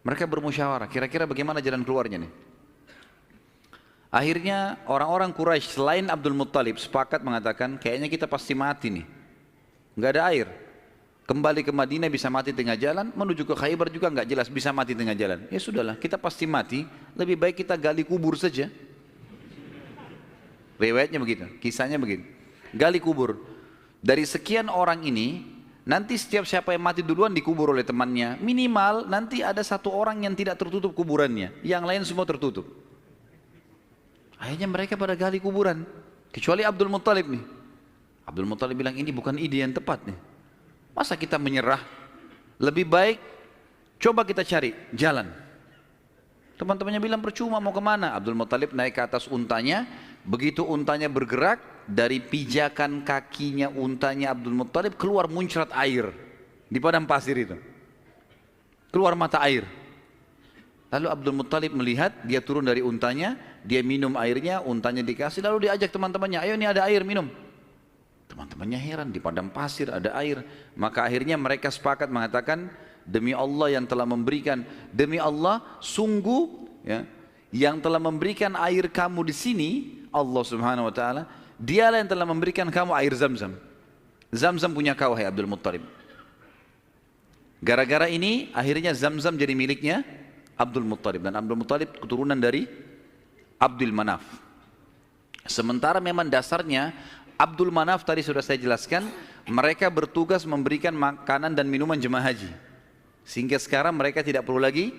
Mereka bermusyawarah, kira-kira bagaimana jalan keluarnya nih? Akhirnya orang-orang Quraisy selain Abdul Muttalib sepakat mengatakan, kayaknya kita pasti mati nih. Nggak ada air. Kembali ke Madinah bisa mati tengah jalan, menuju ke Khaybar juga nggak jelas bisa mati tengah jalan. Ya sudahlah, kita pasti mati, lebih baik kita gali kubur saja. Riwayatnya begitu, kisahnya begitu. Gali kubur. Dari sekian orang ini, nanti setiap siapa yang mati duluan dikubur oleh temannya. Minimal nanti ada satu orang yang tidak tertutup kuburannya, yang lain semua tertutup. Akhirnya mereka pada gali kuburan, kecuali Abdul Muttalib nih. Abdul Muttalib bilang ini bukan ide yang tepat nih. Masa kita menyerah? Lebih baik coba kita cari jalan. Teman-temannya bilang percuma, mau kemana? Abdul Muttalib naik ke atas untanya. Begitu untanya bergerak, dari pijakan kakinya untanya Abdul Muttalib keluar muncrat air di padang pasir itu. Keluar mata air. Lalu Abdul Muttalib melihat, dia turun dari untanya, dia minum airnya, untanya dikasih, lalu diajak teman-temannya, ayo ini ada air, minum. Teman-temannya heran, di padang pasir ada air. Maka akhirnya mereka sepakat mengatakan, demi Allah yang telah memberikan, demi Allah sungguh ya, yang telah memberikan air kamu di sini, Allah Subhanahu wa taala, dialah yang telah memberikan kamu air Zamzam. Zamzam punya kau, hai Abdul Muttalib. Gara-gara ini akhirnya Zamzam jadi miliknya Abdul Muttalib. Dan Abdul Muttalib keturunan dari Abdul Manaf. Sementara memang dasarnya Abdul Manaf tadi sudah saya jelaskan, mereka bertugas memberikan makanan dan minuman jemaah haji. Sehingga sekarang mereka tidak perlu lagi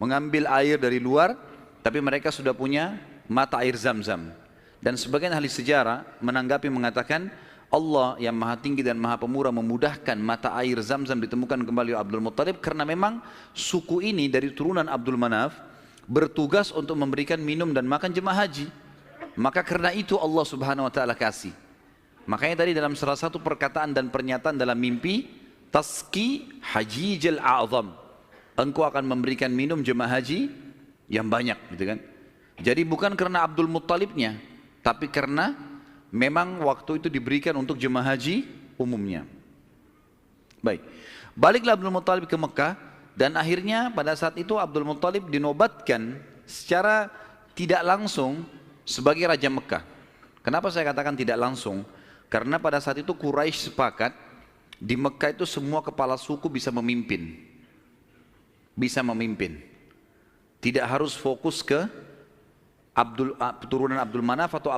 mengambil air dari luar, tapi mereka sudah punya mata air Zam-Zam. Dan sebagian ahli sejarah menanggapi mengatakan, Allah yang maha tinggi dan maha pemurah memudahkan mata air Zam-Zam ditemukan kembali oleh Abdul Muttalib, karena memang suku ini dari turunan Abdul Manaf bertugas untuk memberikan minum dan makan jemaah haji. Maka karena itu Allah subhanahu wa ta'ala kasih. Makanya tadi dalam salah satu perkataan dan pernyataan dalam mimpi, Taski hajijal a'zam, engkau akan memberikan minum jemaah haji yang banyak, gitu kan. Jadi bukan karena Abdul Muttalibnya, tapi karena memang waktu itu diberikan untuk jemaah haji umumnya. Baik, baliklah Abdul Muttalib ke Mekah, dan akhirnya pada saat itu Abdul Muttalib dinobatkan secara tidak langsung sebagai Raja Mekah. Kenapa saya katakan tidak langsung? Karena pada saat itu Quraisy sepakat di Mekah itu semua kepala suku bisa memimpin. Bisa memimpin. Tidak harus fokus ke turunan Abdul Manaf atau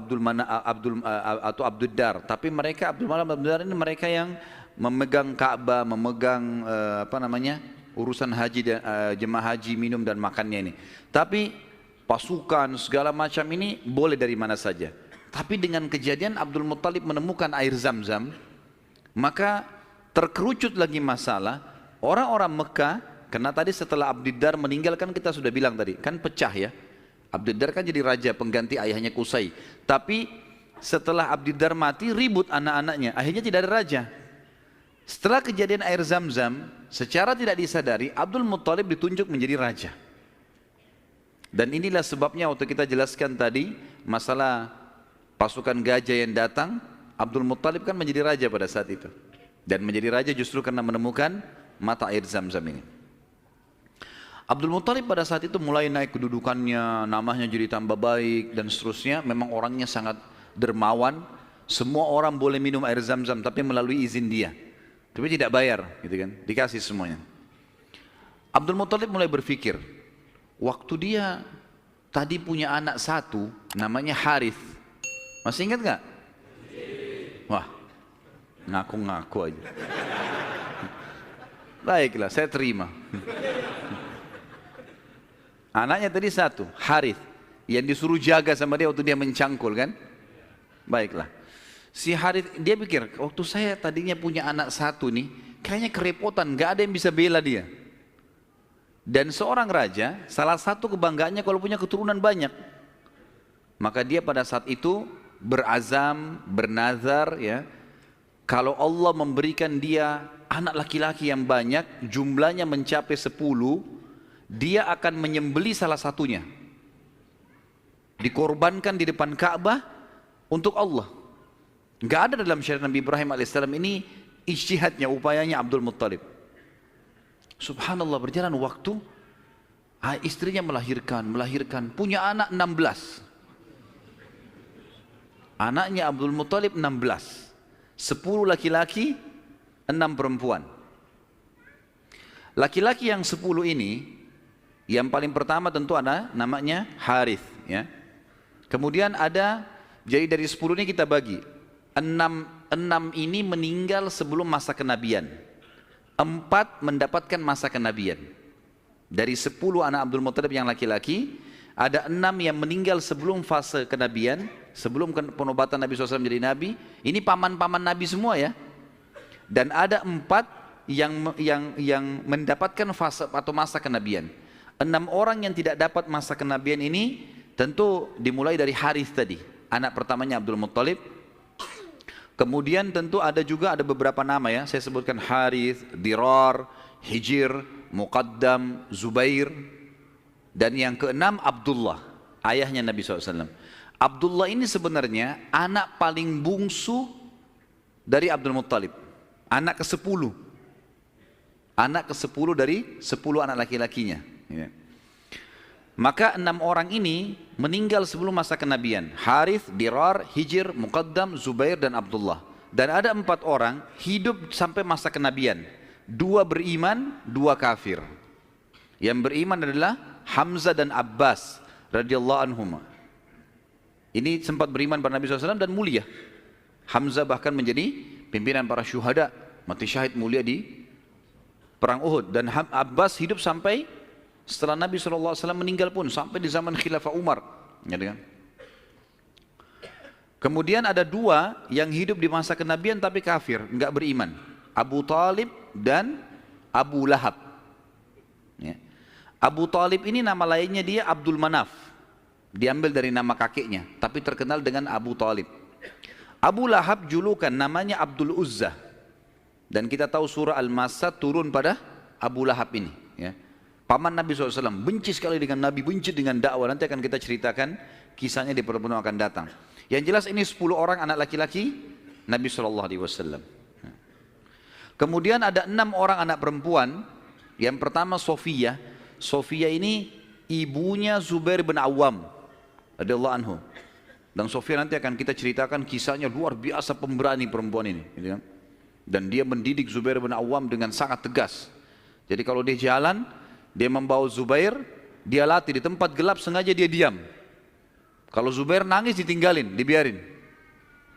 Abdul Dar, tapi mereka Abdul Manaf Abdul Dar ini mereka yang memegang Ka'bah, memegang urusan haji dan jemaah haji, minum dan makannya ini. Tapi pasukan segala macam ini boleh dari mana saja. Tapi dengan kejadian Abdul Muttalib menemukan air Zam-Zam, maka terkerucut lagi masalah orang-orang Mekah. Karena tadi setelah Abdul Dar meninggal, kan kita sudah bilang tadi, kan pecah ya. Abdul Dar kan jadi raja pengganti ayahnya Qusay. Tapi setelah Abdul Dar mati, ribut anak-anaknya, akhirnya tidak ada raja. Setelah kejadian air Zam-Zam, secara tidak disadari Abdul Muttalib ditunjuk menjadi raja. Dan inilah sebabnya waktu kita jelaskan tadi masalah pasukan gajah yang datang, Abdul Muttalib kan menjadi raja pada saat itu. Dan menjadi raja justru karena menemukan mata air Zam-Zam ini. Abdul Muttalib pada saat itu mulai naik kedudukannya, namanya jadi tambah baik dan seterusnya. Memang orangnya sangat dermawan. Semua orang boleh minum air Zam-Zam tapi melalui izin dia. Tapi tidak bayar, gitu kan? Dikasih semuanya. Abdul Muttalib mulai berpikir, waktu dia tadi punya anak satu, namanya Harith. Masih ingat nggak? Wah, ngaku-ngaku aja. Baiklah, saya terima. Anaknya tadi satu, Harith, yang disuruh jaga sama dia waktu dia mencangkul kan? Baiklah. Si Harith, dia pikir, waktu saya tadinya punya anak satu nih, kayaknya kerepotan, gak ada yang bisa bela dia. Dan seorang raja, salah satu kebanggaannya kalau punya keturunan banyak. Maka dia pada saat itu berazam, bernazar ya, kalau Allah memberikan dia anak laki-laki yang banyak, jumlahnya mencapai 10, dia akan menyembelih salah satunya, dikorbankan di depan Ka'bah untuk Allah. Gak ada dalam syariat Nabi Ibrahim alaihissalam. Ini ijtihadnya, upayanya Abdul Muttalib. Subhanallah, berjalan waktu, istrinya melahirkan, punya anak 16. Anaknya Abdul Muttalib 16, 10 laki-laki, 6 perempuan. Laki-laki yang 10 ini, yang paling pertama tentu ada namanya Harith ya. Kemudian ada, jadi dari 10 ini kita bagi, 6 ini meninggal sebelum masa kenabian, 4 mendapatkan masa kenabian. Dari 10 anak Abdul Muttalib yang laki-laki, ada 6 yang meninggal sebelum fase kenabian, sebelum penobatan Nabi SAW menjadi Nabi. Ini paman-paman Nabi semua ya. Dan ada 4 yang mendapatkan fase atau masa kenabian. 6 orang yang tidak dapat masa kenabian ini tentu dimulai dari Harith tadi, anak pertamanya Abdul Muttalib. Kemudian tentu ada beberapa nama ya, saya sebutkan Harith, Dirar, Hijir, Muqaddam, Zubair. Dan yang keenam Abdullah, ayahnya Nabi SAW. Abdullah ini sebenarnya anak paling bungsu dari Abdul Muttalib, anak ke-10. Anak ke-10 dari 10 anak laki-lakinya ya. Maka 6 orang ini meninggal sebelum masa kenabian. Harith, Dirar, Hijir, Muqaddam, Zubair dan Abdullah. Dan ada 4 orang hidup sampai masa kenabian. 2 beriman, 2 kafir. Yang beriman adalah Hamzah dan Abbas radhiyallahu anhum. Ini sempat beriman pada Nabi SAW dan mulia. Hamzah bahkan menjadi pimpinan para syuhada, mati syahid mulia di perang Uhud. Dan Abbas hidup sampai setelah Nabi SAW meninggal pun, sampai di zaman Khilafah Umar. Kemudian ada dua yang hidup di masa kenabian tapi kafir, enggak beriman. Abu Talib dan Abu Lahab. Abu Talib ini nama lainnya dia Abdul Manaf. Diambil dari nama kakeknya, tapi terkenal dengan Abu Talib. Abu Lahab julukan namanya Abdul Uzzah. Dan kita tahu surah Al-Masad turun pada Abu Lahab ini. Paman Nabi SAW, benci sekali dengan Nabi, benci dengan dakwah. Nanti akan kita ceritakan kisahnya di pertemuan akan datang. Yang jelas ini 10 orang anak laki-laki Nabi SAW. Kemudian ada 6 orang anak perempuan. Yang pertama Sofiyah. Sofiyah ini ibunya Zubair bin Awam radhiyallahu anhu. Dan Sofiyah nanti akan kita ceritakan kisahnya luar biasa, pemberani perempuan ini. Dan dia mendidik Zubair bin Awam dengan sangat tegas. Jadi kalau dia jalan, dia membawa Zubair, dia latih di tempat gelap, sengaja dia diam. Kalau Zubair nangis ditinggalin, dibiarin.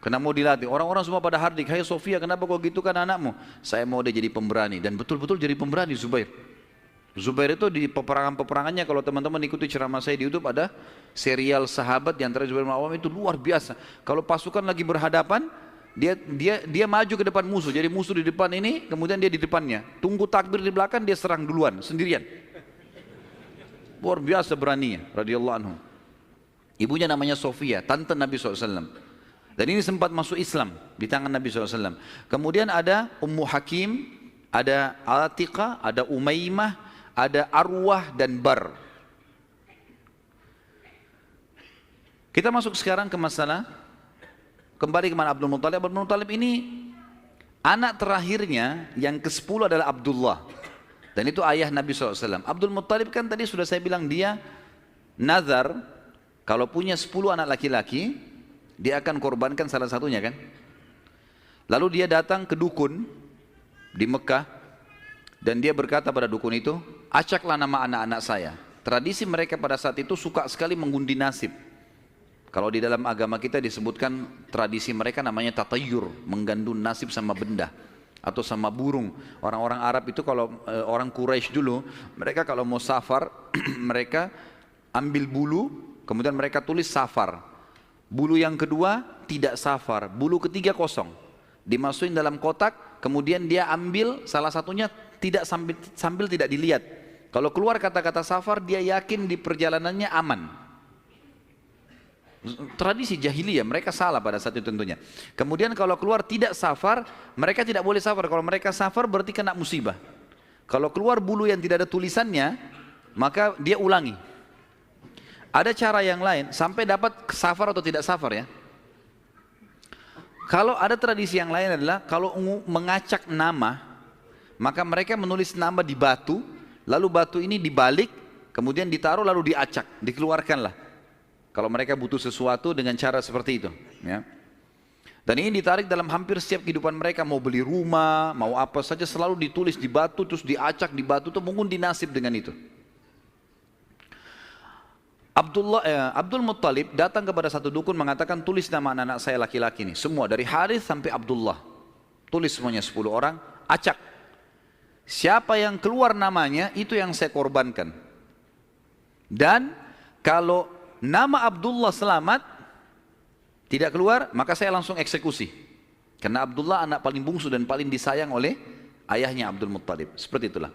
Karena mau dilatih. Orang-orang semua pada hardik, hai Sofia, kenapa kau gitu kan anakmu? Saya mau dia jadi pemberani. Dan betul-betul jadi pemberani Zubair. Zubair itu di peperangan-peperangannya, kalau teman-teman ikuti ceramah saya di YouTube, ada serial sahabat di antara Zubair bin Awam itu luar biasa. Kalau pasukan lagi berhadapan, dia maju ke depan musuh. Jadi musuh di depan ini, kemudian dia di depannya. Tunggu takbir di belakang, dia serang duluan, sendirian. Luar biasa beraninya, radhiyallahu anhu. Ibunya namanya Sofia, tante Nabi SAW. Dan ini sempat masuk Islam di tangan Nabi SAW. Kemudian ada Ummu Hakim, ada Atiqah, ada Umaymah, ada Arwah dan Bar. Kita masuk sekarang ke masalah, kembali ke mana Abdul Muttalib. Abdul Muttalib ini anak terakhirnya yang ke-10 adalah Abdullah. Dan itu ayah Nabi SAW. Abdul Muttalib kan tadi sudah saya bilang dia nazar, kalau punya 10 anak laki-laki, dia akan korbankan salah satunya kan. Lalu dia datang ke dukun di Mekah, dan dia berkata pada dukun itu, acaklah nama anak-anak saya. Tradisi mereka pada saat itu suka sekali mengundi nasib. Kalau di dalam agama kita disebutkan tradisi mereka namanya tatayur, menggandun nasib sama benda atau sama burung. Orang-orang Arab itu kalau orang Quraisy dulu, mereka kalau mau safar, mereka ambil bulu, kemudian mereka tulis safar. Bulu yang kedua tidak safar, bulu ketiga kosong. Dimasukin dalam kotak, kemudian dia ambil salah satunya tidak sambil tidak dilihat. Kalau keluar kata-kata safar, dia yakin di perjalanannya aman. Tradisi jahiliyah, mereka salah pada saat itu tentunya. Kemudian kalau keluar tidak safar, mereka tidak boleh safar. Kalau mereka safar berarti kena musibah. Kalau keluar bulu yang tidak ada tulisannya, maka dia ulangi. Ada cara yang lain, sampai dapat safar atau tidak safar ya. Kalau ada tradisi yang lain adalah, kalau mengacak nama, maka mereka menulis nama di batu, lalu batu ini dibalik, kemudian ditaruh lalu diacak, dikeluarkanlah. Kalau mereka butuh sesuatu dengan cara seperti itu. Ya. Dan ini ditarik dalam hampir setiap kehidupan mereka, mau beli rumah, mau apa saja selalu ditulis di batu, terus diacak di batu, itu mungkin dinasib dengan itu. Abdul Muttalib datang kepada satu dukun mengatakan, tulis nama anak-anak saya laki-laki ini, semua dari Harith sampai Abdullah. Tulis semuanya 10 orang, acak. Siapa yang keluar namanya, itu yang saya korbankan. Dan kalau nama Abdullah selamat, tidak keluar, maka saya langsung eksekusi. Karena Abdullah anak paling bungsu dan paling disayang oleh ayahnya Abdul Muttalib. Seperti itulah.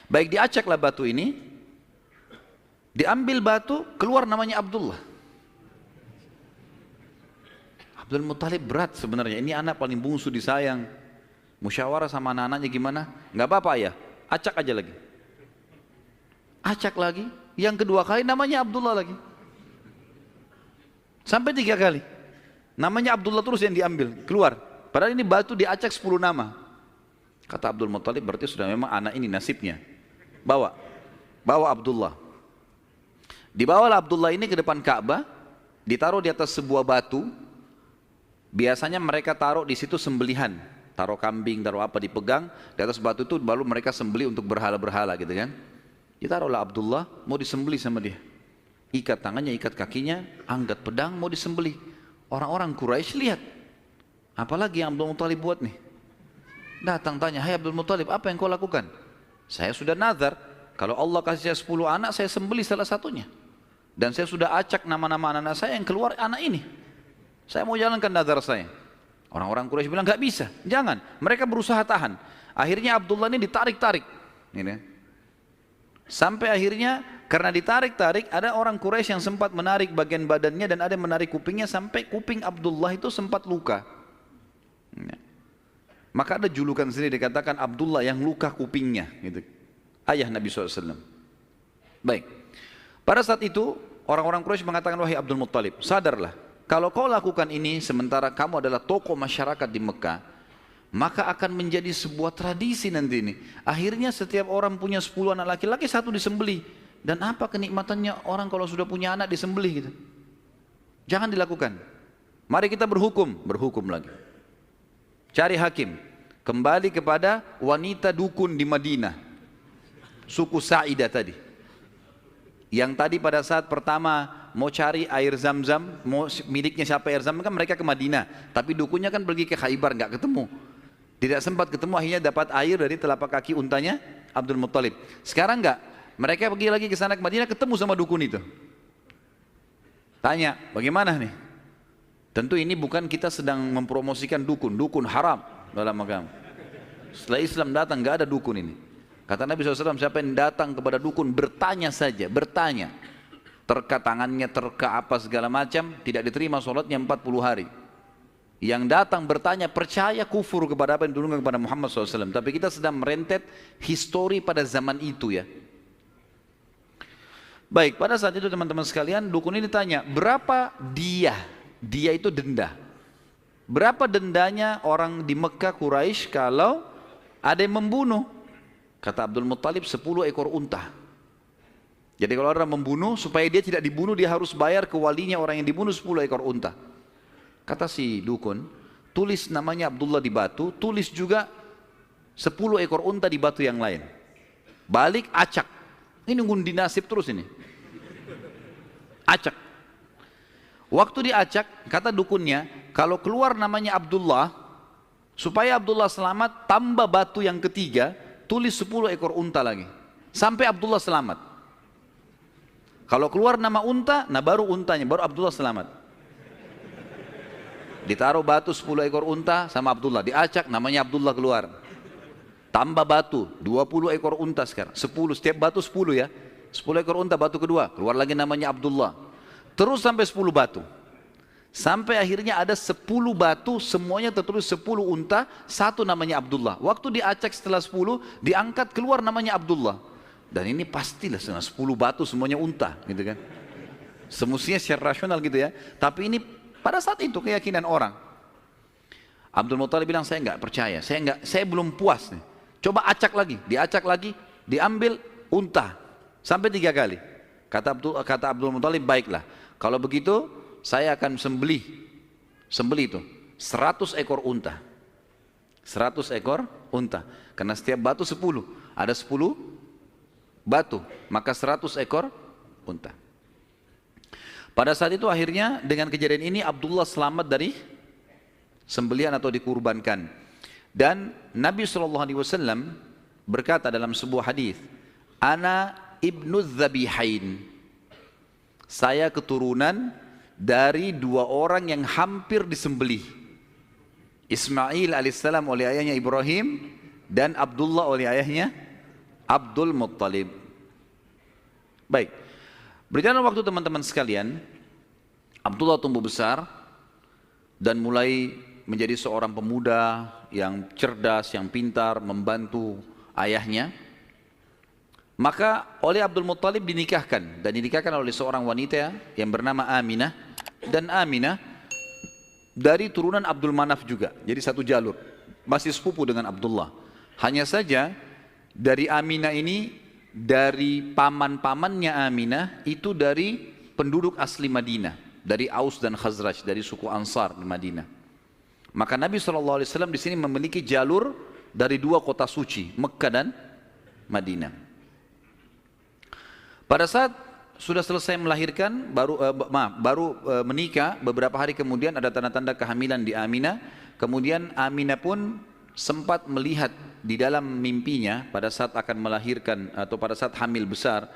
Baik, diacaklah batu ini, diambil batu, keluar namanya Abdullah. Abdul Muttalib berat sebenarnya, ini anak paling bungsu disayang. Musyawarah sama anak-anaknya gimana? Nggak apa-apa ya, acak aja lagi. Acak lagi, yang kedua kali namanya Abdullah lagi. Sampai 3 kali. Namanya Abdullah terus yang diambil, keluar. Padahal ini batu diacak 10 nama. Kata Abdul Muttalib, berarti sudah memang anak ini nasibnya. Bawa Abdullah. Dibawalah Abdullah ini ke depan Ka'bah, ditaruh di atas sebuah batu. Biasanya mereka taruh di situ sembelihan. Taruh kambing, taruh apa, dipegang di atas batu itu, baru mereka sembelih untuk berhala-berhala gitu kan. Ditaruhlah Abdullah, mau disembelih sama dia. Ikat tangannya, ikat kakinya, angkat pedang, mau disembelih. Orang-orang Quraisy lihat, apalagi yang Abdul Muttalib buat nih. Datang tanya, hai Abdul Muttalib, apa yang kau lakukan? Saya sudah nazar, kalau Allah kasih saya 10 anak, saya sembelih salah satunya. Dan saya sudah acak nama-nama anak-anak saya yang keluar anak ini. Saya mau jalankan nazar saya. Orang-orang Quraisy bilang, nggak bisa, jangan. Mereka berusaha tahan. Akhirnya Abdullah ini ditarik-tarik. Ini. Sampai akhirnya karena ditarik-tarik, ada orang Quraisy yang sempat menarik bagian badannya dan ada yang menarik kupingnya sampai kuping Abdullah itu sempat luka. Maka ada julukan sendiri dikatakan Abdullah yang luka kupingnya. Gitu. Ayah Nabi SAW. Baik. Pada saat itu orang-orang Quraisy mengatakan, wahai Abdul Muttalib, sadarlah. Kalau kau lakukan ini sementara kamu adalah tokoh masyarakat di Mekah, maka akan menjadi sebuah tradisi nanti ini. Akhirnya setiap orang punya 10 anak laki-laki, satu disembelih. Dan apa kenikmatannya orang kalau sudah punya anak disembelih gitu. Jangan dilakukan. Mari kita berhukum lagi. Cari hakim. Kembali kepada wanita dukun di Madinah. Suku Sa'idah tadi. Yang tadi pada saat pertama mau cari air Zam-Zam, mau miliknya siapa air Zam-Zam, kan mereka ke Madinah. Tapi dukunnya kan pergi ke Khaybar, nggak ketemu. Tidak sempat ketemu, akhirnya dapat air dari telapak kaki untanya Abdul Muttalib. Sekarang enggak, mereka pergi lagi ke sana ke Madinah, ketemu sama dukun itu. Tanya, bagaimana nih? Tentu ini bukan kita sedang mempromosikan dukun, dukun haram dalam agama. Setelah Islam datang, enggak ada dukun ini. Kata Nabi SAW, siapa yang datang kepada dukun, bertanya saja, bertanya. Terka tangannya, terka apa segala macam, tidak diterima sholatnya 40 hari. Yang datang bertanya, percaya kufur kepada apa yang diturunkan kepada Muhammad SAW. Tapi kita sedang merentet histori pada zaman itu ya. Baik, pada saat itu teman-teman sekalian, dukun ini ditanya, berapa dia? Dia itu denda. Berapa dendanya orang di Mekah Quraisy kalau ada yang membunuh? Kata Abdul Muttalib, 10 ekor unta. Jadi kalau orang membunuh, supaya dia tidak dibunuh, dia harus bayar ke walinya orang yang dibunuh 10 ekor unta. Kata si dukun, tulis namanya Abdullah di batu, tulis juga 10 ekor unta di batu yang lain. Balik, acak. Ini ngundi nasib terus ini. Acak. Waktu diacak, kata dukunnya, kalau keluar namanya Abdullah, supaya Abdullah selamat, tambah batu yang ketiga, tulis 10 ekor unta lagi. Sampai Abdullah selamat. Kalau keluar nama unta, nah baru untanya, baru Abdullah selamat. Ditaruh batu 10 ekor unta sama Abdullah, diacak namanya Abdullah keluar. Tambah batu 20 ekor unta sekarang, 10, setiap batu 10 ya. 10 ekor unta batu kedua, keluar lagi namanya Abdullah. Terus sampai 10 batu. Sampai akhirnya ada 10 batu, semuanya tertulis 10 unta, satu namanya Abdullah. Waktu diacak setelah 10, diangkat keluar namanya Abdullah. Dan ini pastilah 10 batu semuanya unta gitu kan. Semestinya secara rasional gitu ya. Tapi ini pada saat itu keyakinan orang. Abdul Muttalib bilang, saya enggak percaya, saya belum puas nih. Coba acak lagi, diacak lagi, diambil unta sampai 3 kali. Kata Abdul Muttalib, baiklah. Kalau begitu saya akan sembelih itu 100 ekor unta. 100 ekor unta. Karena setiap batu 10, ada 10 batu, maka 100 ekor unta. Pada saat itu akhirnya dengan kejadian ini Abdullah selamat dari sembelihan atau dikurbankan. Dan Nabi SAW berkata dalam sebuah hadis, Ana ibnu Zabihain. Saya keturunan dari 2 orang yang hampir disembelih. Ismail alaihissalam oleh ayahnya Ibrahim dan Abdullah oleh ayahnya Abdul Muttalib. Baik. Berjalan waktu teman-teman sekalian, Abdullah tumbuh besar dan mulai menjadi seorang pemuda yang cerdas, yang pintar, membantu ayahnya. Maka oleh Abdul Muttalib dinikahkan, dan dinikahkan oleh seorang wanita yang bernama Aminah. Dan Aminah dari turunan Abdul Manaf juga, jadi satu jalur, masih sepupu dengan Abdullah. Hanya saja dari Aminah ini, dari paman-pamannya Aminah itu dari penduduk asli Madinah, dari Aus dan Khazraj, dari suku Ansar di Madinah. Maka Nabi SAW di sini memiliki jalur dari 2 kota suci, Mekkah dan Madinah. Pada saat sudah selesai melahirkan, baru menikah, beberapa hari kemudian ada tanda-tanda kehamilan di Aminah. Kemudian Aminah pun sempat melihat di dalam mimpinya pada saat akan melahirkan atau pada saat hamil besar,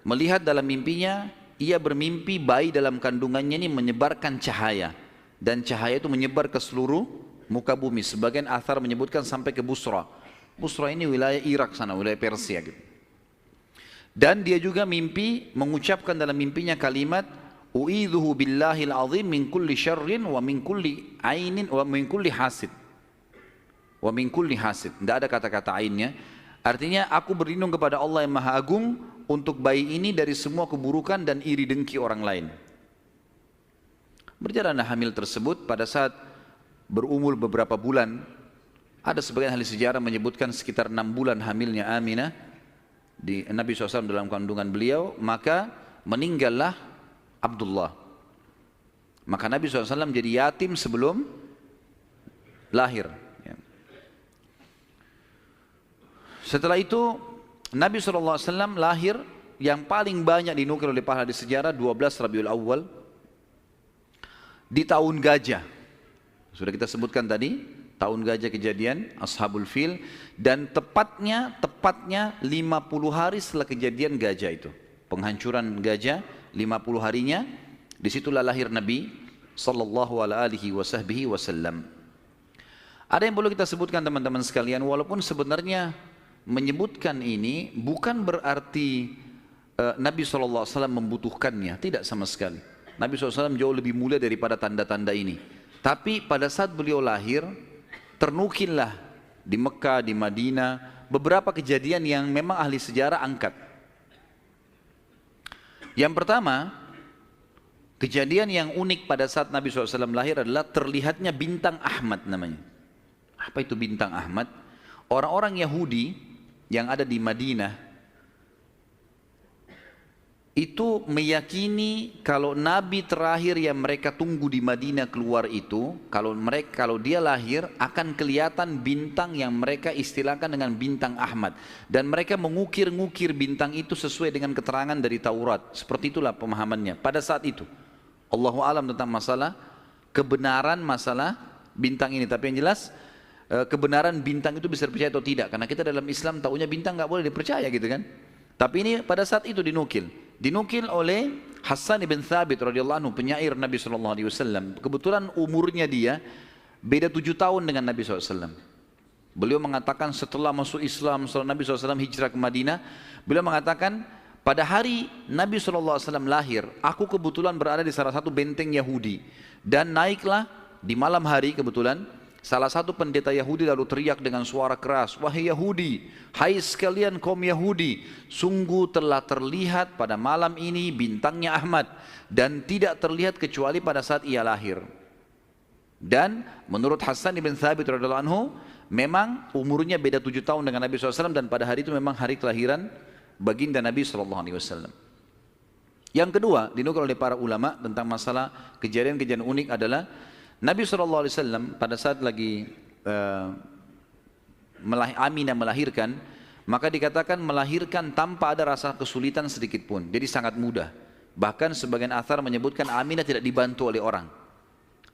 melihat dalam mimpinya ia bermimpi bayi dalam kandungannya ini menyebarkan cahaya, dan cahaya itu menyebar ke seluruh muka bumi. Sebagian athar menyebutkan sampai ke Busra. Busra ini wilayah Irak sana, wilayah Persia gitu. Dan dia juga mimpi mengucapkan dalam mimpinya kalimat u'idzuhu billahil azim min kulli syarrin wa min kulli ainin wa min kulli hasid. Wa min kulli hasid. Tidak ada kata-kata ainnya. Artinya aku berlindung kepada Allah yang Maha Agung untuk bayi ini dari semua keburukan dan iri dengki orang lain. Berjalanlah hamil tersebut. Pada saat berumur beberapa bulan, ada sebagian ahli sejarah menyebutkan sekitar 6 bulan hamilnya Aminah di Nabi SAW dalam kandungan beliau, maka meninggallah Abdullah. Maka Nabi SAW jadi yatim sebelum lahir. Setelah itu Nabi SAW lahir, yang paling banyak dinukil oleh para ahli sejarah 12 Rabiul Awal di tahun gajah. Sudah kita sebutkan tadi, tahun gajah kejadian Ashabul Fil, dan tepatnya 50 hari setelah kejadian gajah itu, penghancuran gajah, 50 harinya disitulah lahir Nabi sallallahu alaihi wasallam. Ada yang perlu kita sebutkan teman-teman sekalian, walaupun sebenarnya menyebutkan ini bukan berarti Nabi SAW membutuhkannya, tidak sama sekali. Nabi SAW jauh lebih mulia daripada tanda-tanda ini. Tapi pada saat beliau lahir, ternukillah di Mekah, di Madinah, beberapa kejadian yang memang ahli sejarah angkat. Yang pertama, kejadian yang unik pada saat Nabi SAW lahir adalah terlihatnya bintang Ahmad namanya. Apa itu bintang Ahmad? Orang-orang Yahudi yang ada di Madinah itu meyakini kalau Nabi terakhir yang mereka tunggu di Madinah keluar itu, kalau dia lahir akan kelihatan bintang yang mereka istilahkan dengan bintang Ahmad, dan mereka mengukir-ngukir bintang itu sesuai dengan keterangan dari Taurat. Seperti itulah pemahamannya pada saat itu. Allahu alam tentang masalah kebenaran masalah bintang ini, tapi yang jelas kebenaran bintang itu bisa dipercaya atau tidak, karena kita dalam Islam tahunya bintang nggak boleh dipercaya gitu kan. Tapi ini pada saat itu dinukil oleh Hassan ibn Thabit radhiyallahu anhu, penyair Nabi SAW. Kebetulan umurnya dia beda 7 tahun dengan Nabi SAW. Beliau mengatakan setelah masuk Islam, setelah Nabi SAW hijrah ke Madinah, beliau mengatakan pada hari Nabi SAW lahir, aku kebetulan berada di salah satu benteng Yahudi, dan naiklah di malam hari kebetulan salah satu pendeta Yahudi lalu teriak dengan suara keras, wahai Yahudi, hai sekalian kaum Yahudi, sungguh telah terlihat pada malam ini bintangnya Ahmad, dan tidak terlihat kecuali pada saat ia lahir. Dan menurut Hassan ibn Thabit radhiyallahu anhu, memang umurnya beda 7 tahun dengan Nabi SAW, dan pada hari itu memang hari kelahiran baginda Nabi SAW. Yang kedua dinukil oleh para ulama tentang masalah kejadian-kejadian unik adalah Nabi SAW pada saat lagi Aminah melahirkan, maka dikatakan melahirkan tanpa ada rasa kesulitan sedikit pun, jadi sangat mudah. Bahkan sebagian athar menyebutkan Aminah tidak dibantu oleh orang.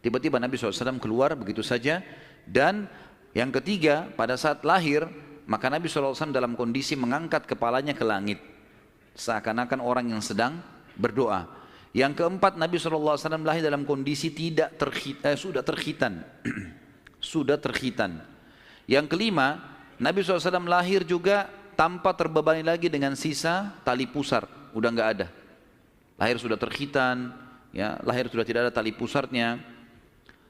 Tiba-tiba Nabi SAW keluar begitu saja. Dan yang ketiga, pada saat lahir, maka Nabi SAW dalam kondisi mengangkat kepalanya ke langit, seakan-akan orang yang sedang berdoa. Yang keempat, Nabi SAW lahir dalam kondisi sudah terkhitan. Sudah terkhitan. Yang kelima, Nabi SAW lahir juga tanpa terbebani lagi dengan sisa tali pusar, udah nggak ada. Lahir sudah terkhitan, ya, lahir sudah tidak ada tali pusarnya.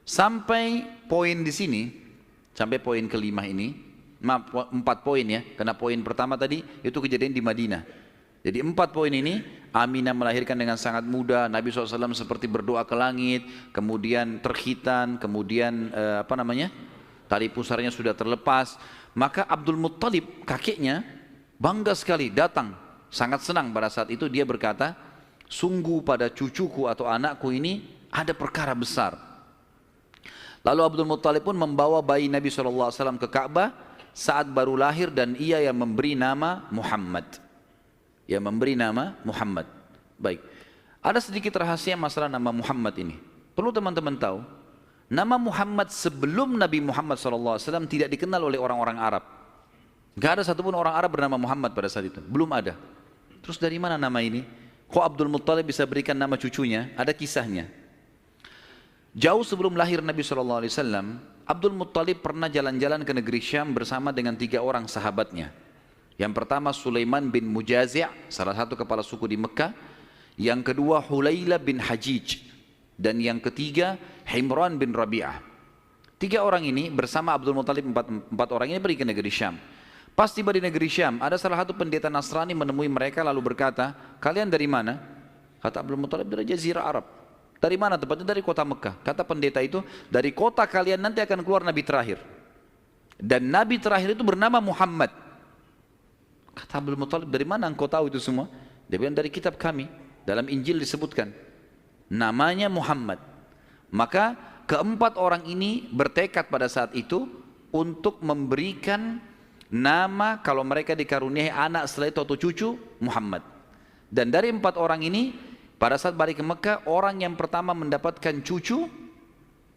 Sampai poin di sini, sampai poin kelima ini, 4 poin ya, karena poin pertama tadi itu kejadian di Madinah. Jadi 4 poin ini, Aminah melahirkan dengan sangat mudah, Nabi SAW seperti berdoa ke langit, kemudian terkhitan, kemudian tali pusarnya sudah terlepas. Maka Abdul Muttalib, kakeknya, bangga sekali datang, sangat senang pada saat itu. Dia berkata, sungguh pada cucuku atau anakku ini ada perkara besar. Lalu Abdul Muttalib pun membawa bayi Nabi SAW ke Ka'bah saat baru lahir, dan ia yang memberi nama Muhammad. yang memberi nama Muhammad. Baik, ada sedikit rahasia masalah nama Muhammad ini. Perlu teman-teman tahu, nama Muhammad sebelum Nabi Muhammad SAW tidak dikenal oleh orang-orang Arab. Gak ada satupun orang Arab bernama Muhammad pada saat itu, belum ada. Terus dari mana nama ini? Kok Abdul Muttalib bisa berikan nama cucunya? Ada kisahnya. Jauh sebelum lahir Nabi SAW, Abdul Muttalib pernah jalan-jalan ke negeri Syam bersama dengan 3 orang sahabatnya. Yang pertama Sulaiman bin Mujazi', salah satu kepala suku di Mekah. Yang kedua Hulayla bin Hajij. Dan yang ketiga Himran bin Rabi'ah. 3 orang ini bersama Abdul Muttalib, 4 orang ini pergi ke negeri Syam. Pas tiba di negeri Syam, ada salah satu pendeta Nasrani menemui mereka lalu berkata, kalian dari mana? Kata Abdul Muttalib, dari Jazirah Arab. Dari mana tempatnya? Dari kota Mekah. Kata pendeta itu, dari kota kalian nanti akan keluar Nabi terakhir. Dan Nabi terakhir itu bernama Muhammad. Kata Abdul Muttalib, dari mana engkau tahu itu semua? Dia bilang, dari kitab kami. Dalam Injil disebutkan. Namanya Muhammad. Maka keempat orang ini bertekad pada saat itu untuk memberikan nama kalau mereka dikaruniai anak setelah itu atau cucu, Muhammad. Dan dari 4 orang ini, pada saat balik ke Mekah, orang yang pertama mendapatkan cucu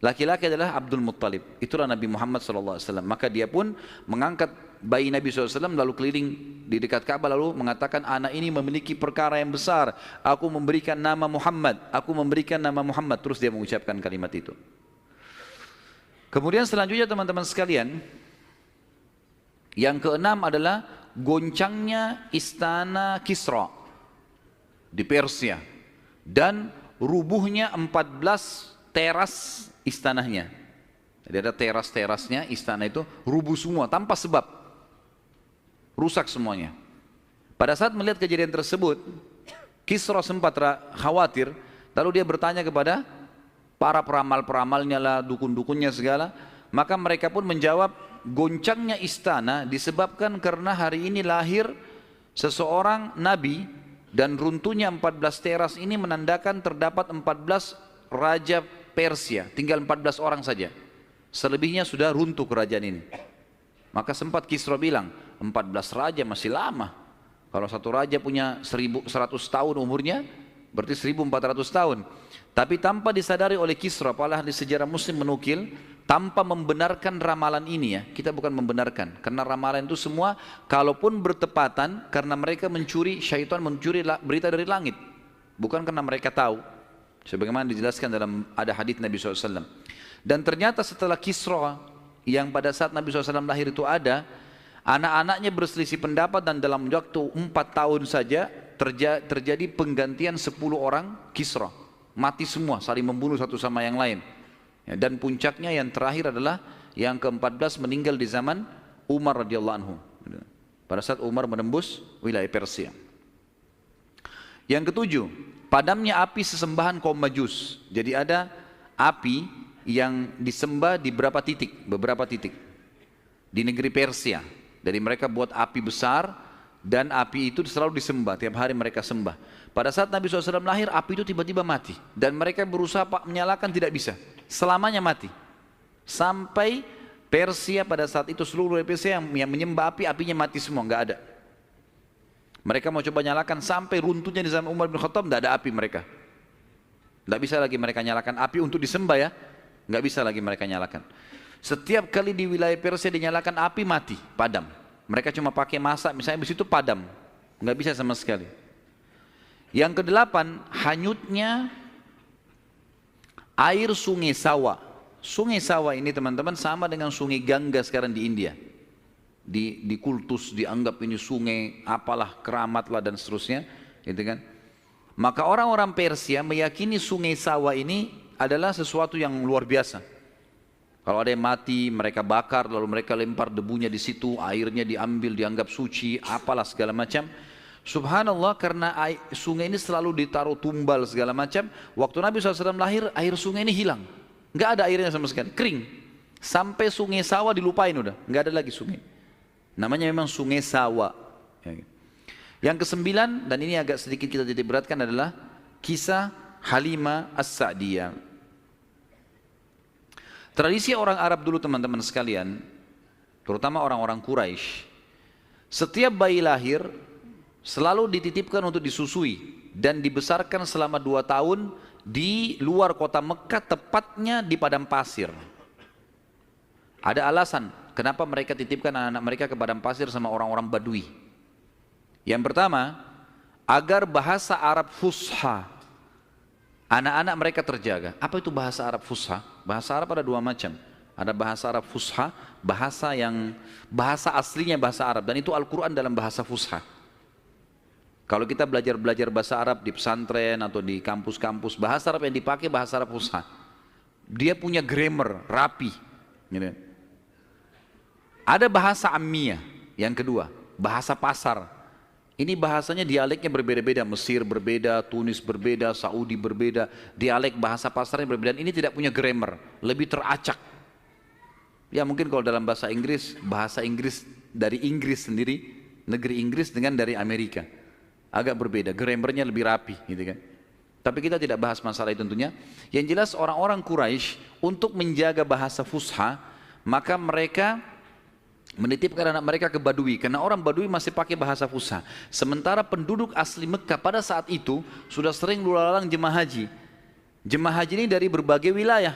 laki-laki adalah Abdul Muttalib. Itulah Nabi Muhammad SAW. Maka dia pun mengangkat bayi Nabi SAW lalu keliling di dekat Ka'bah lalu mengatakan, anak ini memiliki perkara yang besar. Aku memberikan nama Muhammad. Aku memberikan nama Muhammad. Terus dia mengucapkan kalimat itu. Kemudian selanjutnya teman-teman sekalian, yang keenam adalah goncangnya istana Kisra di Persia. Dan rubuhnya 14 teras istananya. Jadi ada teras-terasnya istana itu rubuh semua tanpa sebab. Rusak semuanya. Pada saat melihat kejadian tersebut, Kisra sempat khawatir, lalu dia bertanya kepada para peramal-peramalnya lah, dukun-dukunnya segala, maka mereka pun menjawab, goncangnya istana disebabkan karena hari ini lahir seseorang nabi. Dan runtuhnya 14 teras ini menandakan terdapat 14 raja Persia. Tinggal 14 orang saja. Selebihnya sudah runtuh kerajaan ini. Maka sempat Kisra bilang, 14 raja masih lama. Kalau satu raja punya 1100 tahun umurnya, berarti 1400 tahun. Tapi tanpa disadari oleh Kisra, para ahli sejarah muslim menukil, tanpa membenarkan ramalan ini ya, kita bukan membenarkan, karena ramalan itu semua kalaupun bertepatan karena mereka mencuri, syaitan mencuri berita dari langit, bukan karena mereka tahu, sebagaimana dijelaskan dalam ada hadits Nabi SAW. Dan ternyata setelah Kisra yang pada saat Nabi SAW lahir itu ada, anak-anaknya berselisih pendapat dan dalam waktu 4 tahun saja terjadi penggantian 10 orang Kisra, mati semua, saling membunuh satu sama yang lain. Ya, dan puncaknya yang terakhir adalah yang ke-14 meninggal di zaman Umar radhiyallahu anhu. Pada saat Umar menembus wilayah Persia. Yang ke-7, padamnya api sesembahan kaum Majus. Jadi ada api yang disembah di beberapa titik di negeri Persia. Jadi mereka buat api besar dan api itu selalu disembah, tiap hari mereka sembah. Pada saat Nabi SAW lahir, api itu tiba-tiba mati. Dan mereka berusaha menyalakan, tidak bisa. Selamanya mati. Sampai Persia pada saat itu seluruh Persia yang menyembah api, apinya mati semua, nggak ada. Mereka mau coba nyalakan sampai runtuhnya di zaman Umar bin Khattab, nggak ada api mereka. Nggak bisa lagi mereka nyalakan api untuk disembah ya. Nggak bisa lagi mereka nyalakan. Setiap kali di wilayah Persia dinyalakan api, mati, padam. Mereka cuma pakai masak, misalnya di situ padam. Nggak bisa sama sekali. Yang ke-8, hanyutnya air sungai Sawa. Sungai Sawa ini teman-teman sama dengan sungai Gangga sekarang di India. Di kultus dianggap ini sungai apalah, keramat lah dan seterusnya, gitu kan. Maka orang-orang Persia meyakini sungai Sawa ini adalah sesuatu yang luar biasa. Kalau ada yang mati, mereka bakar, lalu mereka lempar debunya di situ, airnya diambil, dianggap suci, apalah segala macam. Subhanallah, karena sungai ini selalu ditaruh tumbal segala macam. Waktu Nabi SAW lahir, air sungai ini hilang. Nggak ada airnya sama sekali, kering. Sampai sungai Sawa dilupain udah, nggak ada lagi sungai. Namanya memang sungai Sawa. Yang ke-9, dan ini agak sedikit kita titik beratkan adalah kisah Halimah As-Sa'diyah. Tradisi orang Arab dulu teman-teman sekalian, terutama orang-orang Quraisy, setiap bayi lahir, selalu dititipkan untuk disusui dan dibesarkan selama 2 tahun di luar kota Mekah, tepatnya di padang pasir. Ada alasan kenapa mereka titipkan anak-anak mereka ke padang pasir sama orang-orang Badui. Yang pertama, agar bahasa Arab fusha anak-anak mereka terjaga. Apa itu bahasa Arab fusha? Bahasa Arab ada 2 macam. Ada bahasa Arab fusha, bahasa aslinya bahasa Arab, dan itu Al-Quran dalam bahasa fusha. Kalau kita belajar bahasa Arab di pesantren atau di kampus-kampus, bahasa Arab yang dipakai bahasa Arab fusha. Dia punya grammar rapi. Gitu. Ada bahasa ammiyah, yang kedua, bahasa pasar. Ini bahasanya dialeknya berbeda-beda, Mesir berbeda, Tunis berbeda, Saudi berbeda, dialek bahasa pasarnya berbeda. Ini tidak punya grammar, lebih teracak. Ya mungkin kalau dalam bahasa Inggris dari Inggris sendiri, negeri Inggris dengan dari Amerika, agak berbeda, grammarnya lebih rapi gitu kan. Tapi kita tidak bahas masalah itu tentunya. Yang jelas orang-orang Quraisy untuk menjaga bahasa fusha, maka mereka menitipkan anak mereka ke Badui, karena orang Badui masih pakai bahasa fusha. Sementara penduduk asli Mekah pada saat itu sudah sering lalu-lalang jemaah haji. Jemaah haji ini dari berbagai wilayah.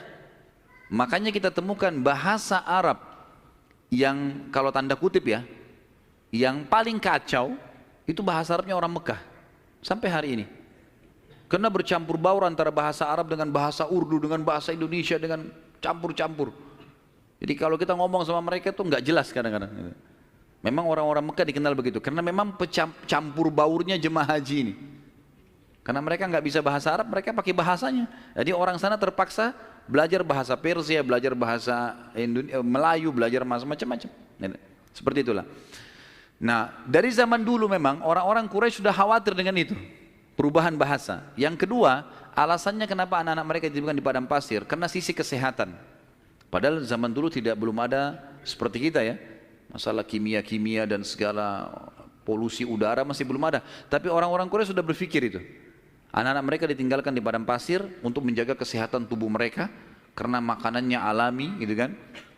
Makanya kita temukan bahasa Arab yang kalau tanda kutip ya, yang paling kacau itu bahasa Arabnya orang Mekah sampai hari ini. Karena bercampur baur antara bahasa Arab dengan bahasa Urdu, dengan bahasa Indonesia, dengan campur-campur. Jadi kalau kita ngomong sama mereka itu nggak jelas kadang-kadang. Memang orang-orang Mekah dikenal begitu, karena memang campur baurnya jemaah haji ini. Karena mereka nggak bisa bahasa Arab, mereka pakai bahasanya. Jadi orang sana terpaksa belajar bahasa Persia, belajar bahasa Melayu, belajar macam-macam. Seperti itulah. Nah, dari zaman dulu memang orang-orang Quraisy sudah khawatir dengan itu, perubahan bahasa. Yang kedua, alasannya kenapa anak-anak mereka dititipkan di padang pasir, karena sisi kesehatan. Padahal zaman dulu belum ada seperti kita ya, masalah kimia-kimia dan segala polusi udara masih belum ada. Tapi orang-orang Quraisy sudah berpikir itu. Anak-anak mereka ditinggalkan di padang pasir untuk menjaga kesehatan tubuh mereka, karena makanannya alami gitu kan.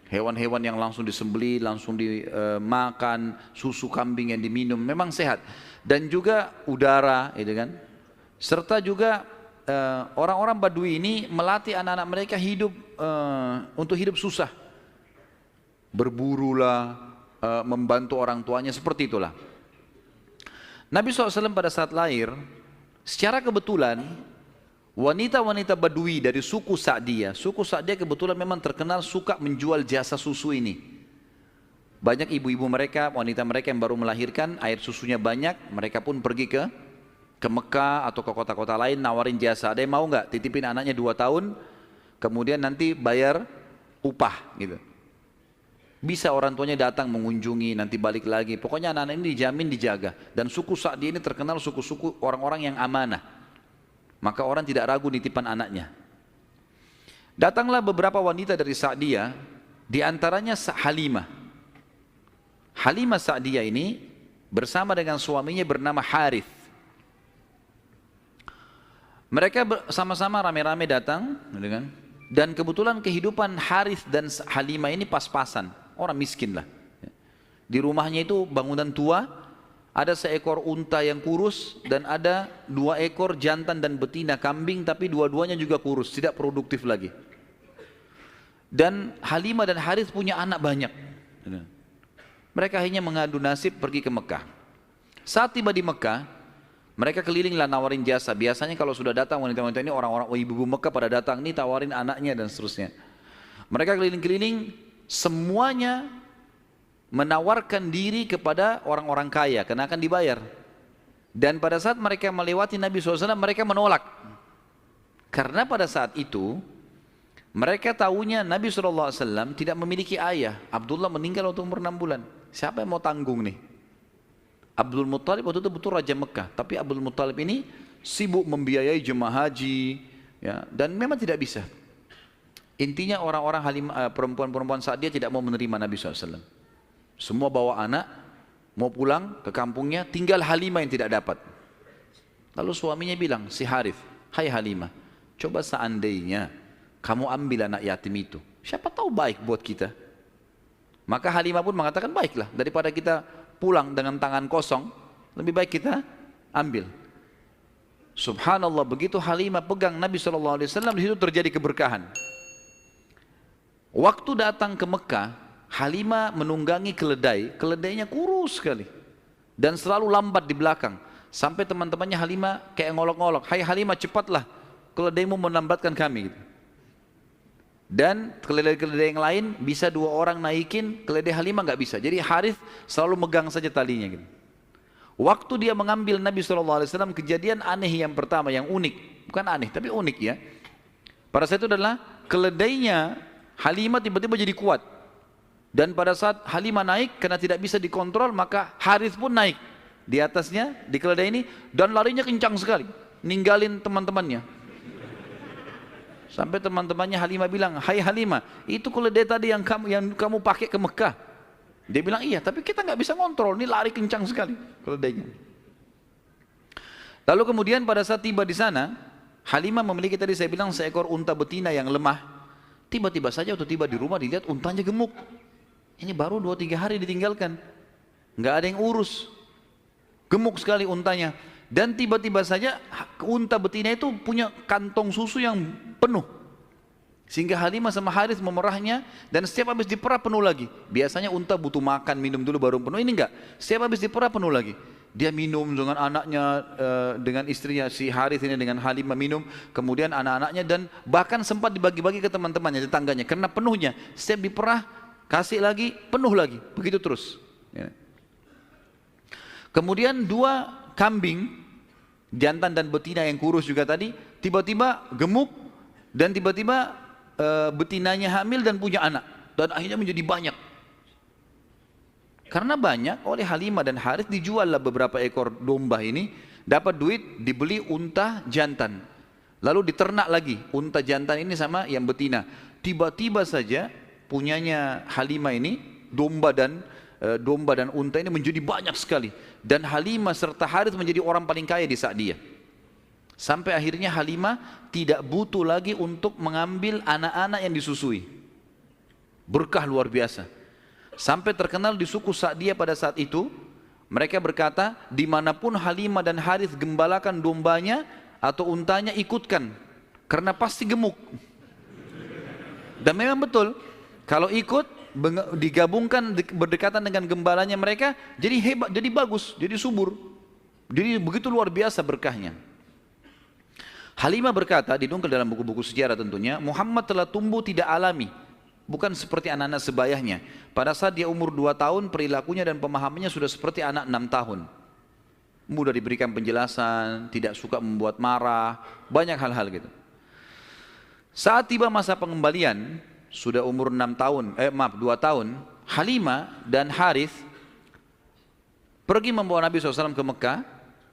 Hewan-hewan yang langsung disembelih, langsung dimakan, susu kambing yang diminum, memang sehat. Dan juga udara gitu kan. Serta juga orang-orang Badui ini melatih anak-anak mereka hidup untuk hidup susah. Berburulah, membantu orang tuanya, seperti itulah. Nabi SAW pada saat lahir, secara kebetulan wanita-wanita Badui dari suku Sa'diyah kebetulan memang terkenal suka menjual jasa susu ini. Banyak ibu-ibu mereka, wanita mereka yang baru melahirkan, air susunya banyak, mereka pun pergi ke Mekah atau ke kota-kota lain nawarin jasa. Ada yang mau nggak titipin anaknya 2 tahun, kemudian nanti bayar upah gitu. Bisa orang tuanya datang mengunjungi, nanti balik lagi. Pokoknya anak-anak ini dijamin dijaga. Dan suku Sa'di ini terkenal suku-suku orang-orang yang amanah. Maka orang tidak ragu nitipan anaknya. Datanglah beberapa wanita dari Sa'diyah, di antaranya Halimah. Halimah Sa'diyah ini bersama dengan suaminya bernama Harith. Mereka sama-sama rame-rame datang, dan kebetulan kehidupan Harith dan Halimah ini pas-pasan. Orang miskin lah. Di rumahnya itu bangunan tua, ada seekor unta yang kurus dan ada 2 ekor jantan dan betina kambing, tapi dua-duanya juga kurus, tidak produktif lagi. Dan Halimah dan Harith punya anak banyak. Mereka akhirnya mengadu nasib pergi ke Mekah. Saat tiba di Mekah, mereka kelilinglah nawarin jasa. Biasanya kalau sudah datang wanita-wanita ini, orang-orang ibu-ibu Mekah pada datang nih tawarin anaknya dan seterusnya. Mereka keliling-keliling, semuanya menawarkan diri kepada orang-orang kaya karena akan dibayar. Dan pada saat mereka melewati Nabi SAW, mereka menolak. Karena pada saat itu mereka tahunya Nabi SAW tidak memiliki ayah. Abdullah meninggal waktu umur 6 bulan. Siapa yang mau tanggung nih? Abdul Muttalib waktu itu betul Raja Mekah, tapi Abdul Muttalib ini sibuk membiayai jemaah haji ya, dan memang tidak bisa. Intinya orang-orang perempuan-perempuan saat dia tidak mau menerima Nabi SAW. Semua bawa anak, mau pulang ke kampungnya, tinggal Halimah yang tidak dapat. Lalu suaminya bilang, si Harith, hai Halimah, coba seandainya kamu ambil anak yatim itu, siapa tahu baik buat kita. Maka Halimah pun mengatakan, baiklah, daripada kita pulang dengan tangan kosong, lebih baik kita ambil. Subhanallah, begitu Halimah pegang Nabi SAW, di situ terjadi keberkahan. Waktu datang ke Mekah, Halimah menunggangi keledai, keledainya kurus sekali dan selalu lambat di belakang. Sampai teman-temannya Halimah kayak ngolok-ngolok, "Hai Halimah, cepatlah, keledaimu melambatkan kami." Gitu. Dan keledai-keledai yang lain bisa 2 orang naikin, keledai Halimah nggak bisa. Jadi Harith selalu megang saja talinya gitu. Waktu dia mengambil Nabi SAW, kejadian aneh yang pertama, yang unik. Bukan aneh, tapi unik ya. Pada saat itu adalah keledainya Halimah tiba-tiba jadi kuat. Dan pada saat Halimah naik, karena tidak bisa dikontrol, maka Harith pun naik di atasnya, di keledai ini, dan larinya kencang sekali, ninggalin teman-temannya. Sampai teman-temannya Halimah bilang, "Hai Halimah, itu keledai tadi yang kamu pakai ke Mekah." Dia bilang, "Iya, tapi kita nggak bisa ngontrol, ini lari kencang sekali keledainya." Lalu kemudian pada saat tiba di sana, Halimah memiliki tadi saya bilang seekor unta betina yang lemah. Tiba-tiba saja waktu tiba di rumah dilihat untanya gemuk. Ini baru 2-3 hari ditinggalkan, nggak ada yang urus, gemuk sekali untanya. Dan tiba-tiba saja unta betina itu punya kantong susu yang penuh. Sehingga Halimah sama Harith memerahnya, dan setiap habis diperah penuh lagi. Biasanya unta butuh makan, minum dulu baru penuh, ini enggak. Setiap habis diperah penuh lagi. Dia minum dengan anaknya, dengan istrinya, si Harith ini dengan Halimah minum, kemudian anak-anaknya, dan bahkan sempat dibagi-bagi ke teman-temannya, tetangganya, karena penuhnya. Setiap diperah, kasih lagi, penuh lagi, begitu terus. Ya. Kemudian 2 kambing, jantan dan betina yang kurus juga tadi, tiba-tiba gemuk, dan tiba-tiba betinanya hamil dan punya anak, dan akhirnya menjadi banyak. Karena banyak, oleh Halimah dan Harith dijuallah beberapa ekor domba ini, dapat duit, dibeli unta jantan, lalu diternak lagi unta jantan ini sama yang betina. Tiba-tiba saja punyanya Halimah ini domba dan unta ini menjadi banyak sekali, dan Halimah serta Harith menjadi orang paling kaya di saat dia. Sampai akhirnya Halimah tidak butuh lagi untuk mengambil anak-anak yang disusui. Berkah luar biasa. Sampai terkenal di suku Sa'diyah pada saat itu, mereka berkata, dimanapun Halimah dan Harith gembalakan dombanya atau untanya, ikutkan, karena pasti gemuk. Dan memang betul, kalau ikut digabungkan berdekatan dengan gembalanya mereka, jadi hebat, jadi bagus, jadi subur. Jadi begitu luar biasa berkahnya. Halimah berkata, didongkel dalam buku-buku sejarah tentunya, Muhammad telah tumbuh tidak alami, bukan seperti anak-anak sebayahnya. Pada saat dia umur 2 tahun, perilakunya dan pemahamannya sudah seperti anak 6 tahun. Mudah diberikan penjelasan, tidak suka membuat marah, banyak hal-hal gitu. Saat tiba masa pengembalian, sudah umur 2 tahun, Halimah dan Harith pergi membawa Nabi SAW ke Mekah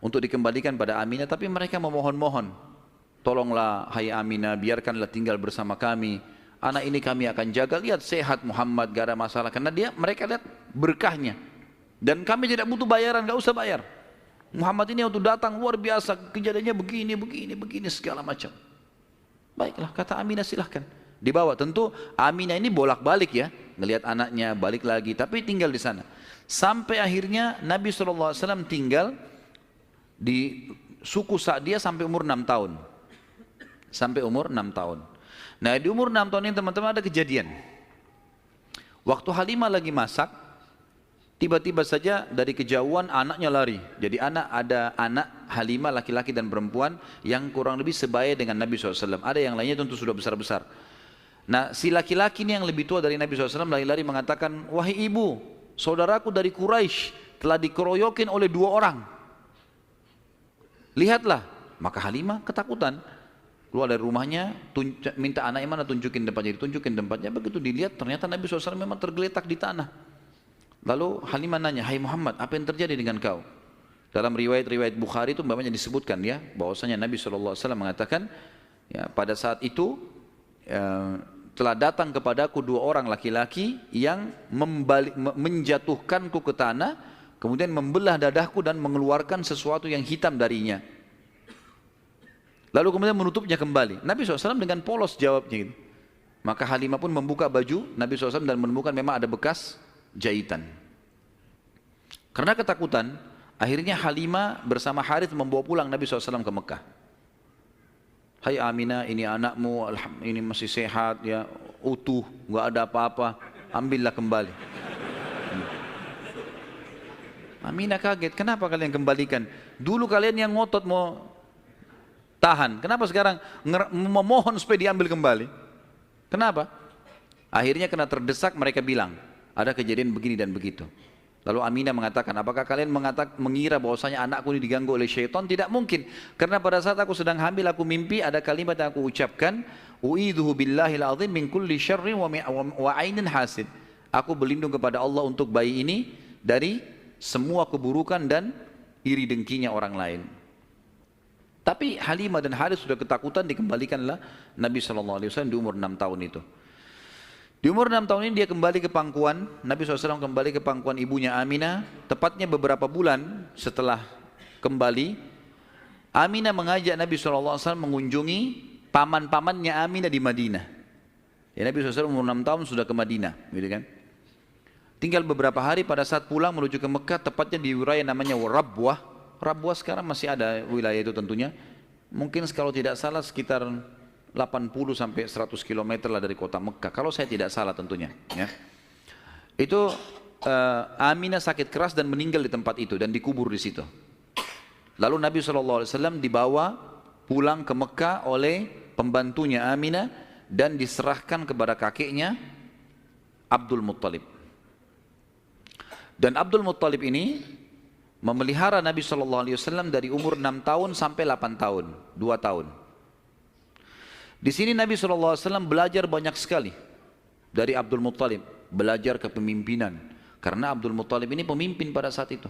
untuk dikembalikan pada Aminah, tapi mereka memohon-mohon, "Tolonglah hai Aminah, biarkanlah tinggal bersama kami. Anak ini kami akan jaga, lihat sehat Muhammad, gak ada masalah." Karena mereka lihat berkahnya. Dan kami tidak butuh bayaran, gak usah bayar. Muhammad ini waktu datang luar biasa, kejadiannya begini, segala macam. Baiklah, kata Aminah, silahkan. Dibawa, tentu Aminah ini bolak-balik ya, ngelihat anaknya, balik lagi, tapi tinggal di sana. Sampai akhirnya Nabi SAW tinggal di suku Sa'diyah sampai umur 6 tahun. Sampai umur 6 tahun. Nah, di umur 6 tahun ini teman-teman ada kejadian. Waktu Halimah lagi masak, tiba-tiba saja dari kejauhan anaknya lari. Jadi ada anak Halimah laki-laki dan perempuan yang kurang lebih sebaya dengan Nabi SAW. Ada yang lainnya tentu sudah besar-besar. Nah, si laki-laki ini yang lebih tua dari Nabi SAW lari-lari mengatakan, "Wahai ibu, saudaraku dari Quraisy telah dikeroyokin oleh 2 orang. Lihatlah." Maka Halimah ketakutan, keluar dari rumahnya, minta anaknya, "Mana, tunjukin tempatnya." Ditunjukin tempatnya, begitu dilihat ternyata Nabi SAW memang tergeletak di tanah. Lalu Halimah nanya, "Hai Muhammad, apa yang terjadi dengan kau?" Dalam riwayat-riwayat Bukhari itu banyak disebutkan ya, bahwasanya Nabi SAW mengatakan, ya, pada saat itu telah datang kepadaku 2 orang laki-laki yang menjatuhkanku ke tanah, kemudian membelah dadahku dan mengeluarkan sesuatu yang hitam darinya. Lalu kemudian menutupnya kembali. Nabi SAW dengan polos jawabnya gitu. Maka Halimah pun membuka baju Nabi SAW dan menemukan memang ada bekas jahitan. Karena ketakutan, Akhirnya Halimah bersama Harith membawa pulang Nabi SAW ke Mekah. Hai Aminah, ini anakmu, ini masih sehat ya, utuh, nggak ada apa-apa, ambillah kembali. Aminah kaget, kenapa kalian kembalikan? Dulu kalian yang ngotot mau tahan, kenapa sekarang memohon supaya diambil kembali? Kenapa? Akhirnya kena terdesak, mereka bilang, ada kejadian begini dan begitu. Lalu Aminah mengatakan, apakah kalian mengira bahwasanya anakku ini diganggu oleh syaitan? Tidak mungkin. Karena pada saat aku sedang hamil, aku mimpi ada kalimat yang aku ucapkan, U'idhuhu billahil azim min kulli syarrin wa ainin hasid. Aku berlindung kepada Allah untuk bayi ini dari semua keburukan dan iri dengkinya orang lain. Tapi Halimah dan Harith sudah ketakutan, dikembalikanlah Nabi SAW di umur 6 tahun itu. Di umur 6 tahun ini dia kembali ke pangkuan, Nabi SAW kembali ke pangkuan ibunya Aminah, tepatnya beberapa bulan setelah kembali, Aminah mengajak Nabi SAW mengunjungi paman-pamannya Aminah di Madinah. Ya, Nabi SAW umur 6 tahun sudah ke Madinah, gitu kan? Tinggal beberapa hari pada saat pulang menuju ke Mekah, tepatnya di wilayah namanya Rabwah. Rabwah sekarang masih ada wilayah itu tentunya. Mungkin kalau tidak salah sekitar 80 sampai 100 km lah dari kota Mekah, kalau saya tidak salah tentunya. Ya. Itu Aminah sakit keras dan meninggal di tempat itu dan dikubur di situ. Lalu Nabi SAW dibawa pulang ke Mekah oleh pembantunya Aminah dan diserahkan kepada kakeknya Abdul Muttalib. Dan Abdul Muttalib ini memelihara Nabi SAW dari umur 6 tahun sampai 8 tahun, 2 tahun. Di sini Nabi SAW belajar banyak sekali dari Abdul Muttalib, belajar kepemimpinan. Karena Abdul Muttalib ini pemimpin pada saat itu.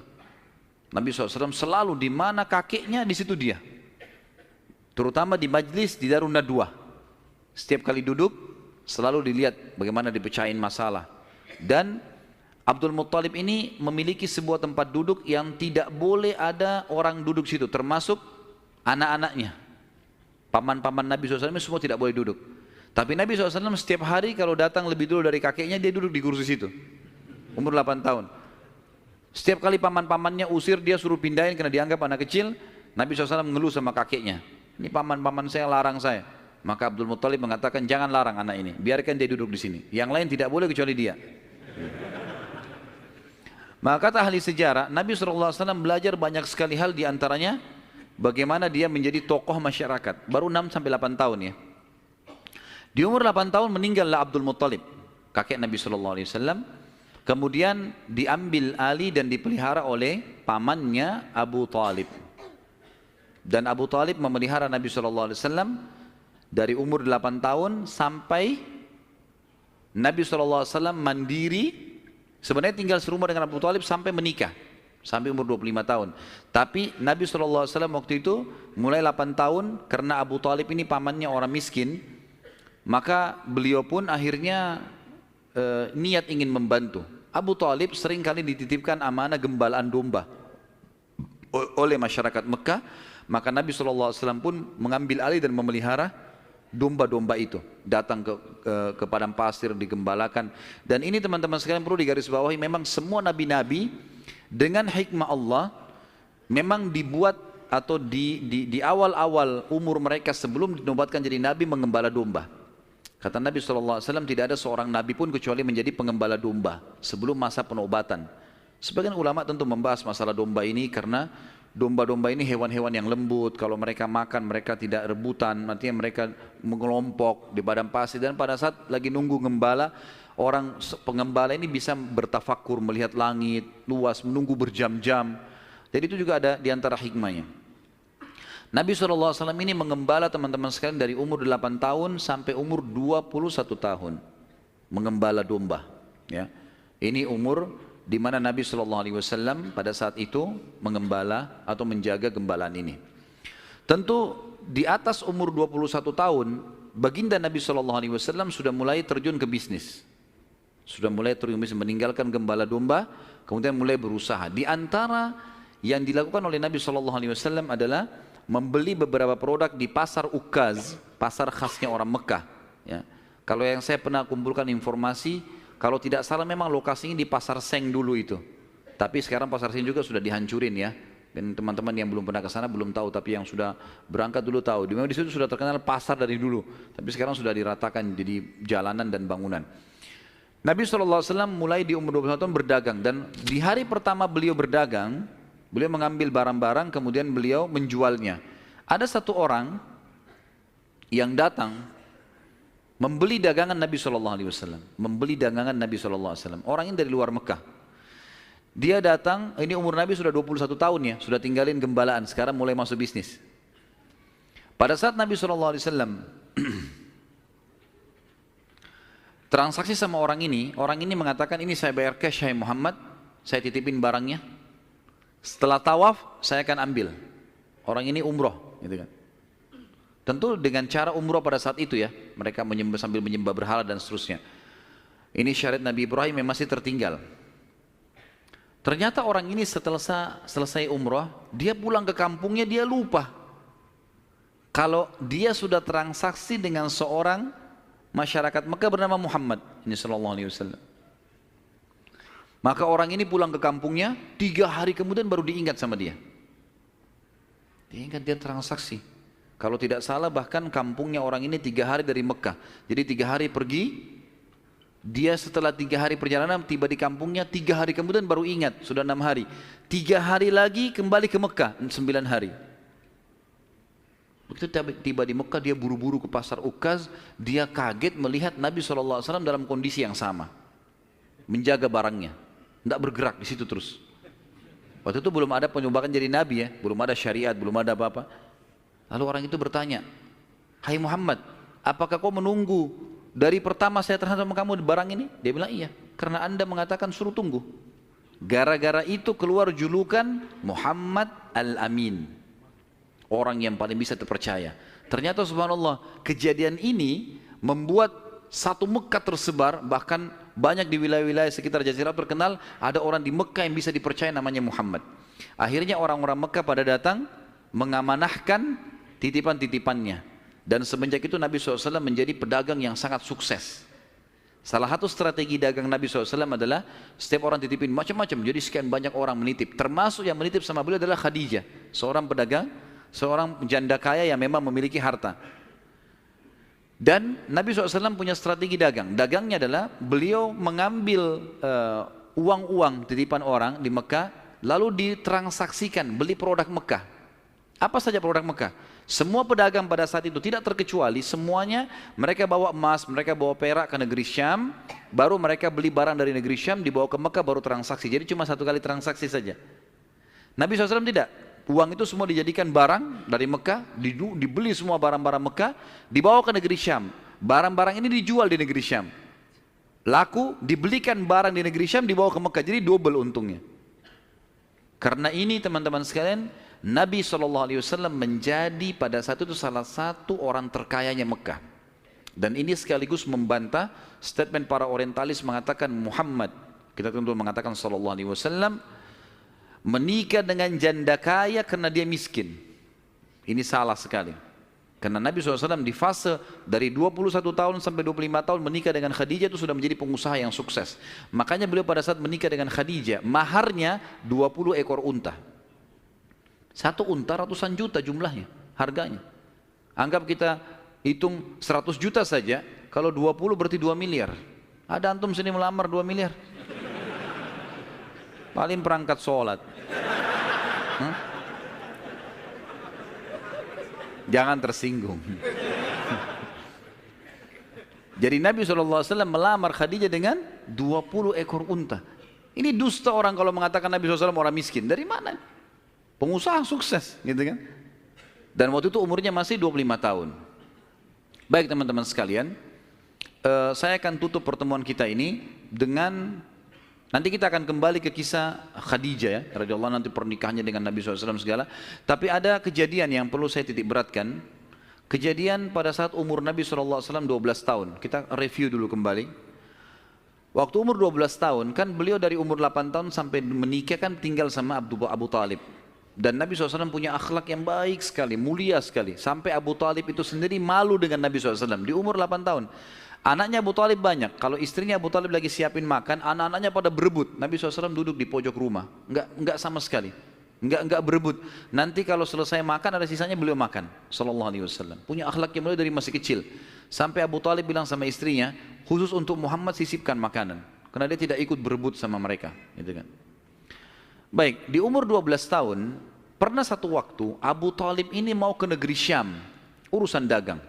Nabi SAW selalu di mana kakeknya, di situ dia. Terutama di majlis di Darun Nadwah. Setiap kali duduk, selalu dilihat bagaimana dipecahin masalah. Dan Abdul Muttalib ini memiliki sebuah tempat duduk yang tidak boleh ada orang duduk situ, termasuk anak-anaknya. Paman-paman Nabi SAW semua tidak boleh duduk. Tapi Nabi SAW setiap hari kalau datang lebih dulu dari kakeknya, dia duduk di kursi situ. Umur 8 tahun. Setiap kali paman-pamannya usir, dia suruh pindahin karena dianggap anak kecil. Nabi SAW mengeluh sama kakeknya. Ini paman-paman saya larang saya. Maka Abdul Muttalib mengatakan, jangan larang anak ini. Biarkan dia duduk di sini. Yang lain tidak boleh kecuali dia. Maka kata ahli sejarah, Nabi SAW belajar banyak sekali hal, diantaranya bagaimana dia menjadi tokoh masyarakat. Baru 6 sampai 8 tahun ya. Di umur 8 tahun meninggallah Abdul Muttalib, kakek Nabi SAW. Kemudian diambil alih dan dipelihara oleh pamannya Abu Talib. Dan Abu Talib memelihara Nabi SAW dari umur 8 tahun sampai Nabi SAW mandiri. Sebenarnya tinggal serumah dengan Abu Talib sampai menikah, sampai umur 25 tahun. Tapi Nabi SAW waktu itu mulai 8 tahun, karena Abu Talib ini pamannya orang miskin, maka beliau pun akhirnya niat ingin membantu. Abu Talib sering kali dititipkan amanah gembalaan domba oleh masyarakat Mekah, maka Nabi SAW pun mengambil alih dan memelihara domba-domba itu, datang ke padang pasir, digembalakan. Dan ini teman-teman sekalian perlu digarisbawahi, memang semua nabi-nabi dengan hikmah Allah memang dibuat atau di awal-awal umur mereka sebelum dinobatkan jadi nabi mengembala domba. Kata Nabi SAW, tidak ada seorang nabi pun kecuali menjadi pengembala domba sebelum masa penobatan. Sebagian ulama tentu membahas masalah domba ini karena domba-domba ini hewan-hewan yang lembut, kalau mereka makan mereka tidak rebutan, artinya mereka mengelompok di padang pasir, dan pada saat lagi nunggu gembala, orang pengembala ini bisa bertafakur, melihat langit luas, menunggu berjam-jam. Jadi itu juga ada di antara hikmahnya. Nabi SAW ini mengembala teman-teman sekalian dari umur 8 tahun sampai umur 21 tahun. Mengembala domba. Ya. Ini umur di mana Nabi SAW pada saat itu mengembala atau menjaga gembalaan ini. Tentu di atas umur 21 tahun, baginda Nabi SAW sudah mulai terjun ke bisnis. Sudah mulai terjun ke bisnis, meninggalkan gembala domba, kemudian mulai berusaha. Di antara yang dilakukan oleh Nabi SAW adalah membeli beberapa produk di pasar Ukaz, pasar khasnya orang Mekah. Ya. Kalau yang saya pernah kumpulkan informasi, kalau tidak salah memang lokasinya di pasar Seng dulu itu. Tapi sekarang pasar Senen juga sudah dihancurin ya. Dan teman-teman yang belum pernah ke sana belum tahu, tapi yang sudah berangkat dulu tahu. Memang di situ sudah terkenal pasar dari dulu, tapi sekarang sudah diratakan jadi jalanan dan bangunan. Nabi SAW mulai di umur 21 tahun berdagang, dan di hari pertama beliau berdagang, beliau mengambil barang-barang kemudian beliau menjualnya. Ada satu orang yang datang membeli dagangan Nabi SAW, membeli dagangan Nabi SAW. Orang ini dari luar Mekah. Dia datang, ini umur Nabi sudah 21 tahun ya, sudah tinggalin gembalaan, sekarang mulai masuk bisnis. Pada saat Nabi SAW transaksi sama orang ini mengatakan, ini saya bayar cash, hai Muhammad, saya titipin barangnya. Setelah tawaf, saya akan ambil. Orang ini umroh, gitu kan. Tentu dengan cara umroh pada saat itu ya, mereka sambil menyembah berhala dan seterusnya. Ini syariat Nabi Ibrahim yang masih tertinggal. Ternyata orang ini setelah selesai umroh, dia pulang ke kampungnya, dia lupa kalau dia sudah transaksi dengan seorang masyarakat Mekah bernama Muhammad ini sallallahu alaihi wasallam. Maka orang ini pulang ke kampungnya, 3 hari kemudian baru diingat sama dia. Diingat dia transaksi. Kalau tidak salah bahkan kampungnya orang ini 3 hari dari Mekah. Jadi 3 hari pergi, dia setelah 3 hari perjalanan tiba di kampungnya, 3 hari kemudian baru ingat, sudah 6 hari. 3 hari lagi kembali ke Mekah, 9 hari. Begitu tiba di Mekah, dia buru-buru ke pasar Ukaz, dia kaget melihat Nabi SAW dalam kondisi yang sama. Menjaga barangnya, tidak bergerak di situ terus. Waktu itu belum ada penyumbatan jadi Nabi ya, belum ada syariat, belum ada apa-apa. Lalu orang itu bertanya, hai Muhammad, apakah kau menunggu dari pertama saya terhadap kamu di barang ini? Dia bilang iya, karena anda mengatakan suruh tunggu. Gara-gara itu keluar julukan Muhammad Al-Amin, orang yang paling bisa terpercaya. Ternyata subhanallah, kejadian ini membuat satu Mekah tersebar, bahkan banyak di wilayah-wilayah sekitar Jazirah terkenal, ada orang di Mekah yang bisa dipercaya namanya Muhammad. Akhirnya orang-orang Mekah pada datang mengamanahkan titipan-titipannya. Dan semenjak itu Nabi SAW menjadi pedagang yang sangat sukses. Salah satu strategi dagang Nabi SAW adalah setiap orang titipin macam-macam. Jadi sekian banyak orang menitip. Termasuk yang menitip sama beliau adalah Khadijah, seorang pedagang, seorang janda kaya yang memang memiliki harta. Dan Nabi SAW punya strategi dagang. Dagangnya adalah beliau mengambil uang-uang titipan orang di Mekah, lalu ditransaksikan, beli produk Mekah. Apa saja produk Mekah? Semua pedagang pada saat itu tidak terkecuali, semuanya mereka bawa emas, mereka bawa perak ke negeri Syam, baru mereka beli barang dari negeri Syam, dibawa ke Mekah baru transaksi. Jadi cuma 1 kali transaksi saja. Nabi SAW tidak. Uang itu semua dijadikan barang dari Mekah, dibeli semua barang-barang Mekah, dibawa ke negeri Syam. Barang-barang ini dijual di negeri Syam. Laku, dibelikan barang di negeri Syam, dibawa ke Mekah. Jadi double untungnya. Karena ini teman-teman sekalian, Nabi SAW menjadi pada saat itu salah satu orang terkayanya Mekah. Dan ini sekaligus membantah statement para orientalis mengatakan Muhammad, kita tentu mengatakan SAW, menikah dengan janda kaya karena dia miskin. Ini salah sekali. Karena Nabi SAW di fase dari 21 tahun sampai 25 tahun menikah dengan Khadijah itu sudah menjadi pengusaha yang sukses. Makanya beliau pada saat menikah dengan Khadijah, maharnya 20 ekor unta. 1 unta ratusan juta jumlahnya, harganya. Anggap kita hitung 100 juta saja, kalau 20 berarti 2 miliar. Ada antum sini melamar 2 miliar? Paling perangkat sholat. Jangan tersinggung. Jadi Nabi SAW melamar Khadijah dengan 20 ekor unta. Ini dusta orang kalau mengatakan Nabi SAW orang miskin. Dari mana? Pengusaha sukses, gitu kan? Dan waktu itu umurnya masih 25 tahun. Baik teman-teman sekalian, saya akan tutup pertemuan kita ini dengan, nanti kita akan kembali ke kisah Khadijah ya, radhiyallahu anha, nanti pernikahannya dengan Nabi SAW segala. Tapi ada kejadian yang perlu saya titik beratkan. Kejadian pada saat umur Nabi SAW 12 tahun. Kita review dulu kembali. Waktu umur 12 tahun, kan beliau dari umur 8 tahun sampai menikah kan tinggal sama Abu Talib. Dan Nabi SAW punya akhlak yang baik sekali, mulia sekali. Sampai Abu Talib itu sendiri malu dengan Nabi SAW di umur 8 tahun. Anaknya Abu Talib banyak. Kalau istrinya Abu Talib lagi siapin makan, anak-anaknya pada berebut. Nabi SAW duduk di pojok rumah. Enggak sama sekali. Enggak berebut. Nanti kalau selesai makan ada sisanya beliau makan. Sallallahu alaihi wasallam. Punya akhlak yang mulia dari masih kecil. Sampai Abu Talib bilang sama istrinya, khusus untuk Muhammad sisipkan makanan. Karena dia tidak ikut berebut sama mereka. Gitu kan. Baik, di umur 12 tahun, pernah satu waktu Abu Talib ini mau ke negeri Syam. Urusan dagang.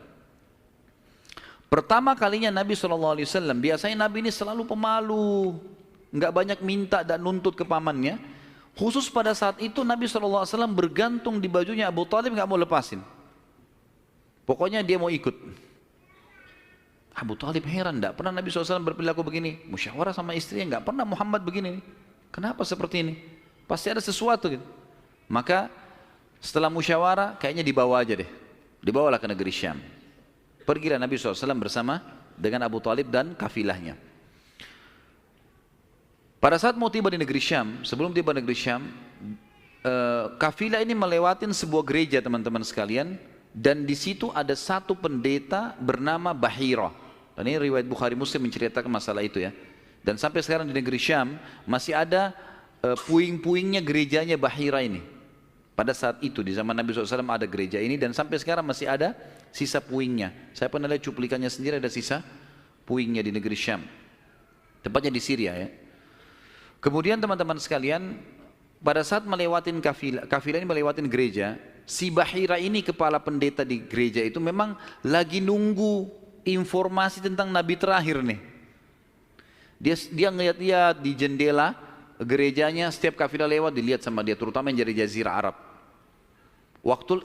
Pertama kalinya Nabi SAW, biasanya Nabi ini selalu pemalu, nggak banyak minta dan nuntut ke pamannya. Khusus pada saat itu Nabi SAW bergantung di bajunya Abu Talib, nggak mau lepasin. Pokoknya dia mau ikut. Abu Talib heran, nggak pernah Nabi SAW berperilaku begini. Musyawarah sama istrinya, nggak pernah Muhammad begini. Kenapa seperti ini? Pasti ada sesuatu gitu. Maka setelah musyawarah, kayaknya dibawa aja deh. Dibawalah ke negeri Syam. Pergilah Nabi SAW bersama dengan Abu Talib dan kafilahnya. Pada saat mau tiba di negeri Syam, sebelum tiba di negeri Syam, kafilah ini melewatin sebuah gereja teman-teman sekalian, dan di situ ada satu pendeta bernama Bahira. Dan ini riwayat Bukhari Muslim menceritakan masalah itu ya. Dan sampai sekarang di negeri Syam masih ada puing-puingnya gerejanya Bahira ini. Pada saat itu di zaman Nabi SAW ada gereja ini dan sampai sekarang masih ada sisa puingnya. Saya pernah lihat cuplikannya sendiri, ada sisa puingnya di negeri Syam. Tepatnya di Syria ya. Kemudian teman-teman sekalian, pada saat melewatin kafilah ini melewatin gereja, si Bahira ini kepala pendeta di gereja itu memang lagi nunggu informasi tentang Nabi terakhir nih. Dia ngeliat-liat di jendela gerejanya, setiap kafilah lewat dilihat sama dia, terutama yang dari Jazirah Arab.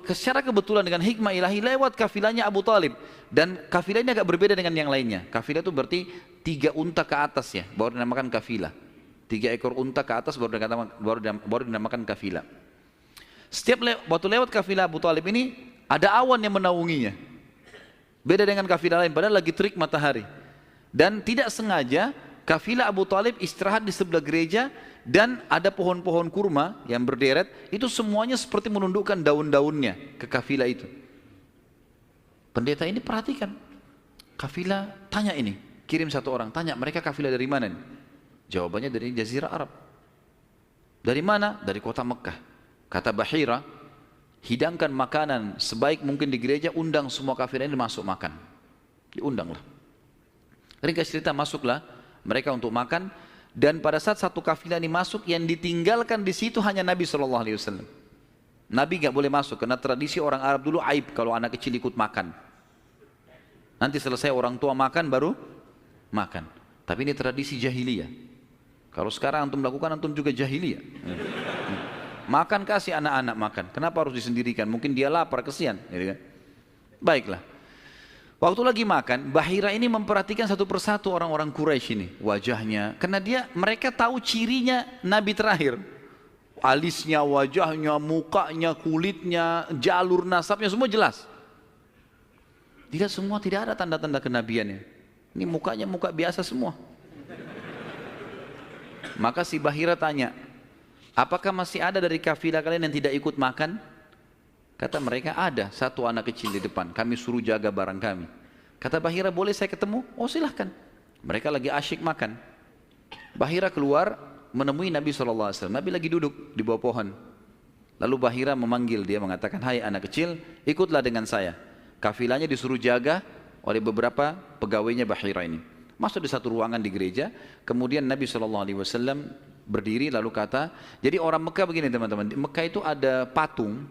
Secara kebetulan dengan hikmah ilahi lewat kafilahnya Abu Talib, dan kafilah ini agak berbeda dengan yang lainnya. Kafilah itu berarti 3 unta ke atas ya, baru dinamakan kafilah. 3 ekor unta ke atas baru dinamakan kafilah. Waktu lewat kafilah Abu Talib ini ada awan yang menaunginya. Beda dengan kafilah lain, padahal lagi terik matahari. Dan tidak sengaja kafilah Abu Talib istirahat di sebelah gereja dan ada pohon-pohon kurma yang berderet, itu semuanya seperti menundukkan daun-daunnya ke kafilah itu. Pendeta ini perhatikan, kafilah tanya ini, kirim satu orang, tanya mereka kafilah dari mana nih? Jawabannya dari Jazirah Arab. Dari mana? Dari kota Mekah. Kata Bahira, hidangkan makanan sebaik mungkin di gereja, undang semua kafilah ini masuk makan. Diundanglah. Ringkas cerita, masuklah mereka untuk makan, dan pada saat satu kafilah ini masuk, yang ditinggalkan di situ hanya Nabi SAW. Nabi nggak boleh masuk karena tradisi orang Arab dulu aib kalau anak kecil ikut makan. Nanti selesai orang tua makan baru makan. Tapi ini tradisi jahiliyah. Kalau sekarang antum lakukan, antum juga jahiliyah. Makan, kasih anak-anak makan. Kenapa harus disendirikan? Mungkin dia lapar, kesian. Baiklah. Waktu lagi makan, Bahira ini memperhatikan satu persatu orang-orang Quraisy ini, wajahnya. Karena mereka tahu cirinya Nabi terakhir. Alisnya, wajahnya, mukanya, kulitnya, jalur nasabnya, semua jelas. Tidak semua, tidak ada tanda-tanda kenabiannya. Ini mukanya muka biasa semua. Maka si Bahira tanya, apakah masih ada dari kafilah kalian yang tidak ikut makan? Kata mereka, ada satu anak kecil di depan, kami suruh jaga barang kami. Kata Bahira, boleh saya ketemu? Oh silahkan. Mereka lagi asyik makan. Bahira keluar menemui Nabi SAW. Nabi lagi duduk di bawah pohon. Lalu Bahira memanggil dia, mengatakan, hai anak kecil, ikutlah dengan saya. Kafilahnya disuruh jaga oleh beberapa pegawainya Bahira ini. Masuk di satu ruangan di gereja, kemudian Nabi SAW berdiri lalu kata, jadi orang Mekah begini teman-teman, di Mekah itu ada patung,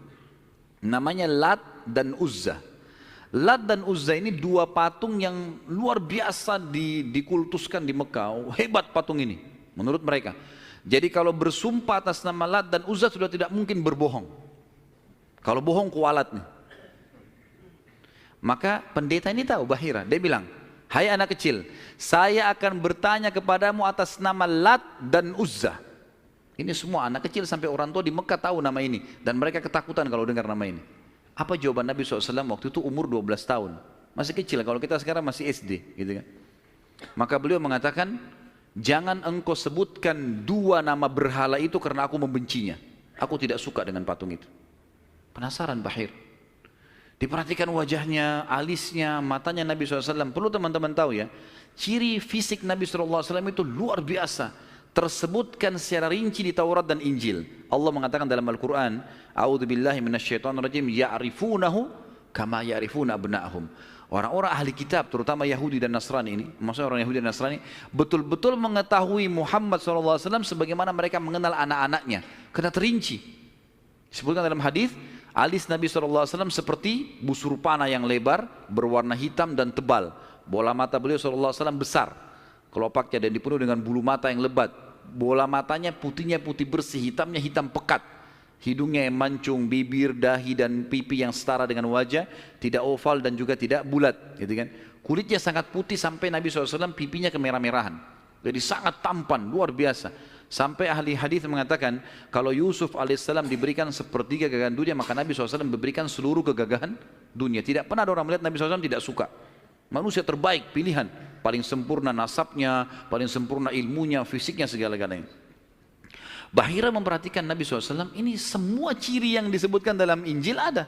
namanya Lat dan Uzza. Lat dan Uzza ini 2 patung yang luar biasa dikultuskan di Mekah. Hebat patung ini menurut mereka. Jadi kalau bersumpah atas nama Lat dan Uzza sudah tidak mungkin berbohong. Kalau bohong kualat nih. Maka pendeta ini tahu Bahira, dia bilang, hai anak kecil, saya akan bertanya kepadamu atas nama Lat dan Uzza. Ini semua anak kecil sampai orang tua di Mekah tahu nama ini, dan mereka ketakutan kalau dengar nama ini. Apa jawaban Nabi SAW waktu itu? Umur 12 tahun, masih kecil. Kalau kita sekarang masih SD gitu kan. Maka beliau mengatakan, jangan engkau sebutkan 2 nama berhala itu karena aku membencinya. Aku tidak suka dengan patung itu. Penasaran Bahir. Diperhatikan wajahnya, alisnya, matanya Nabi SAW. Perlu teman-teman tahu ya, ciri fisik Nabi SAW itu luar biasa. Tersebutkan secara rinci di Taurat dan Injil. Allah mengatakan dalam Al-Quran, A'udzubillahi minasyaitonirrajim, ya'rifunahu kama ya'rifuna abna'ahum. Orang-orang ahli kitab, terutama Yahudi dan Nasrani ini, maksudnya orang Yahudi dan Nasrani, betul-betul mengetahui Muhammad SAW sebagaimana mereka mengenal anak-anaknya. Karena terinci. Disebutkan dalam hadis, alis Nabi SAW seperti busur panah yang lebar, berwarna hitam dan tebal. Bola mata beliau SAW besar, kelopaknya, dan dipenuhi dengan bulu mata yang lebat. Bola matanya putihnya putih bersih, hitamnya hitam pekat. Hidungnya yang mancung, bibir, dahi dan pipi yang setara dengan wajah, tidak oval dan juga tidak bulat, gitu kan. Kulitnya sangat putih sampai Nabi SAW pipinya kemerah-merahan. Jadi sangat tampan, luar biasa. Sampai ahli hadis mengatakan kalau Yusuf alaihissalam diberikan sepertiga kegagahan dunia, maka Nabi SAW memberikan seluruh kegagahan dunia. Tidak pernah ada orang melihat Nabi SAW tidak suka. Manusia terbaik, pilihan, paling sempurna nasabnya, paling sempurna ilmunya, fisiknya, segala-galanya. Bahira memperhatikan Nabi SAW, ini semua ciri yang disebutkan dalam Injil ada.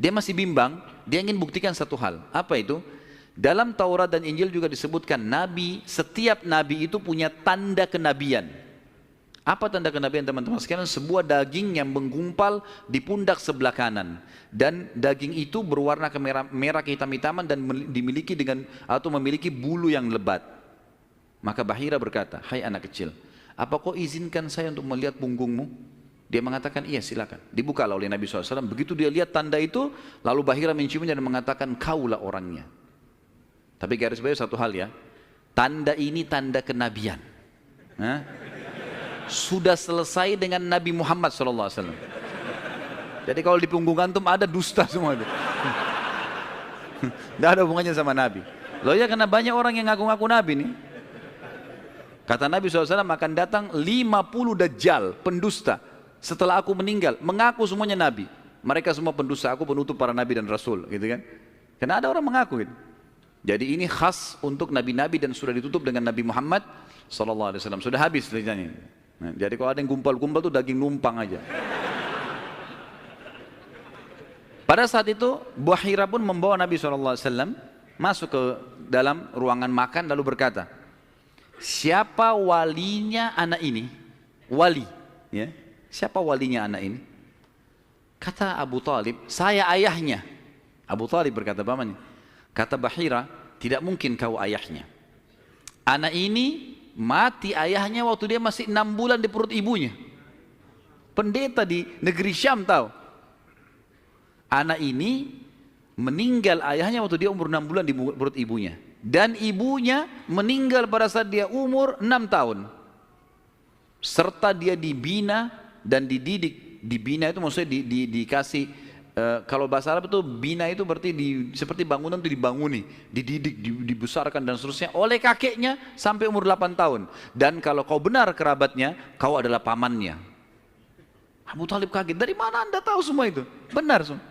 Dia masih bimbang, dia ingin buktikan satu hal. Apa itu? Dalam Taurat dan Injil juga disebutkan Nabi, setiap Nabi itu punya tanda kenabian. Apa tanda kenabian teman-teman sekalian? Sebuah daging yang menggumpal di pundak sebelah kanan. Dan daging itu berwarna merah kehitam-hitaman dan dimiliki atau memiliki bulu yang lebat. Maka Bahira berkata, hai anak kecil, apa kau izinkan saya untuk melihat punggungmu? Dia mengatakan, iya silakan. Dibukalah oleh Nabi SAW. Begitu dia lihat tanda itu, lalu Bahira menciumnya dan mengatakan, kaulah orangnya. Tapi garis bawah satu hal ya, tanda ini tanda kenabian. Sudah selesai dengan Nabi Muhammad SAW. Jadi kalau di punggung antum ada dusta semua itu. Tidak ada hubungannya sama Nabi. Loh ya, karena banyak orang yang ngaku-ngaku Nabi nih. Kata Nabi SAW akan datang 50 dajjal, pendusta. Setelah aku meninggal, mengaku semuanya Nabi. Mereka semua pendusta, aku penutup para Nabi dan Rasul, gitu kan. Karena ada orang mengaku gitu. Jadi ini khas untuk Nabi-Nabi dan sudah ditutup dengan Nabi Muhammad SAW. Sudah habis ceritanya. Nah, jadi kalau ada yang gumpal-gumpal itu daging numpang aja. Pada saat itu Bahira pun membawa Nabi SAW masuk ke dalam ruangan makan lalu berkata, siapa walinya anak ini? Wali, ya. Siapa walinya anak ini? Kata Abu Talib, saya ayahnya. Abu Talib berkata, pamannya. Kata Bahira, tidak mungkin kau ayahnya. Anak ini mati ayahnya waktu dia masih 6 bulan di perut ibunya. Pendeta di negeri Syam tahu. Anak ini meninggal ayahnya waktu dia umur 6 bulan di perut ibunya. Dan ibunya meninggal pada saat dia umur 6 tahun. Serta dia dibina dan dididik. Dibina itu maksudnya dikasih, kalau bahasa Arab itu bina itu berarti seperti bangunan itu dibanguni, dididik, dibesarkan dan seterusnya oleh kakeknya sampai umur 8 tahun. Dan kalau kau benar kerabatnya, kau adalah pamannya. Abu Talib kaget, dari mana anda tahu semua itu? Benar semua.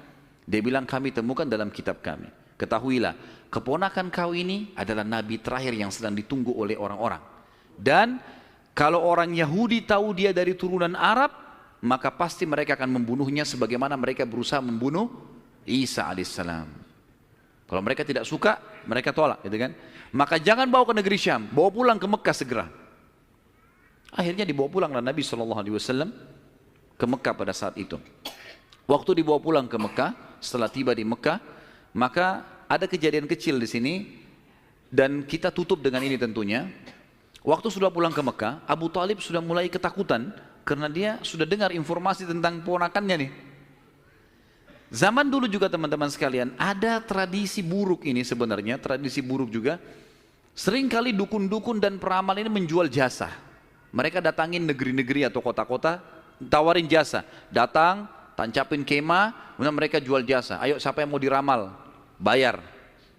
Dia bilang, kami temukan dalam kitab kami. Ketahuilah, keponakan kau ini adalah nabi terakhir yang sedang ditunggu oleh orang-orang. Dan kalau orang Yahudi tahu dia dari turunan Arab, maka pasti mereka akan membunuhnya sebagaimana mereka berusaha membunuh Isa alaihissalam. Kalau mereka tidak suka, mereka tolak, gitu kan? Maka jangan bawa ke negeri Syam, bawa pulang ke Mekah segera. Akhirnya dibawa pulanglah Nabi SAW ke Mekah pada saat itu. Waktu dibawa pulang ke Mekah, setelah tiba di Mekah, maka ada kejadian kecil di sini dan kita tutup dengan ini tentunya. Waktu sudah pulang ke Mekah, Abu Talib sudah mulai ketakutan karena dia sudah dengar informasi tentang ponakannya nih. Zaman dulu juga teman-teman sekalian, ada tradisi buruk ini sebenarnya, tradisi buruk juga. Seringkali dukun-dukun dan peramal ini menjual jasa. Mereka datangin negeri-negeri atau kota-kota, tawarin jasa. Datang, tancapin kemah, kemudian mereka jual jasa. Ayo siapa yang mau diramal, bayar.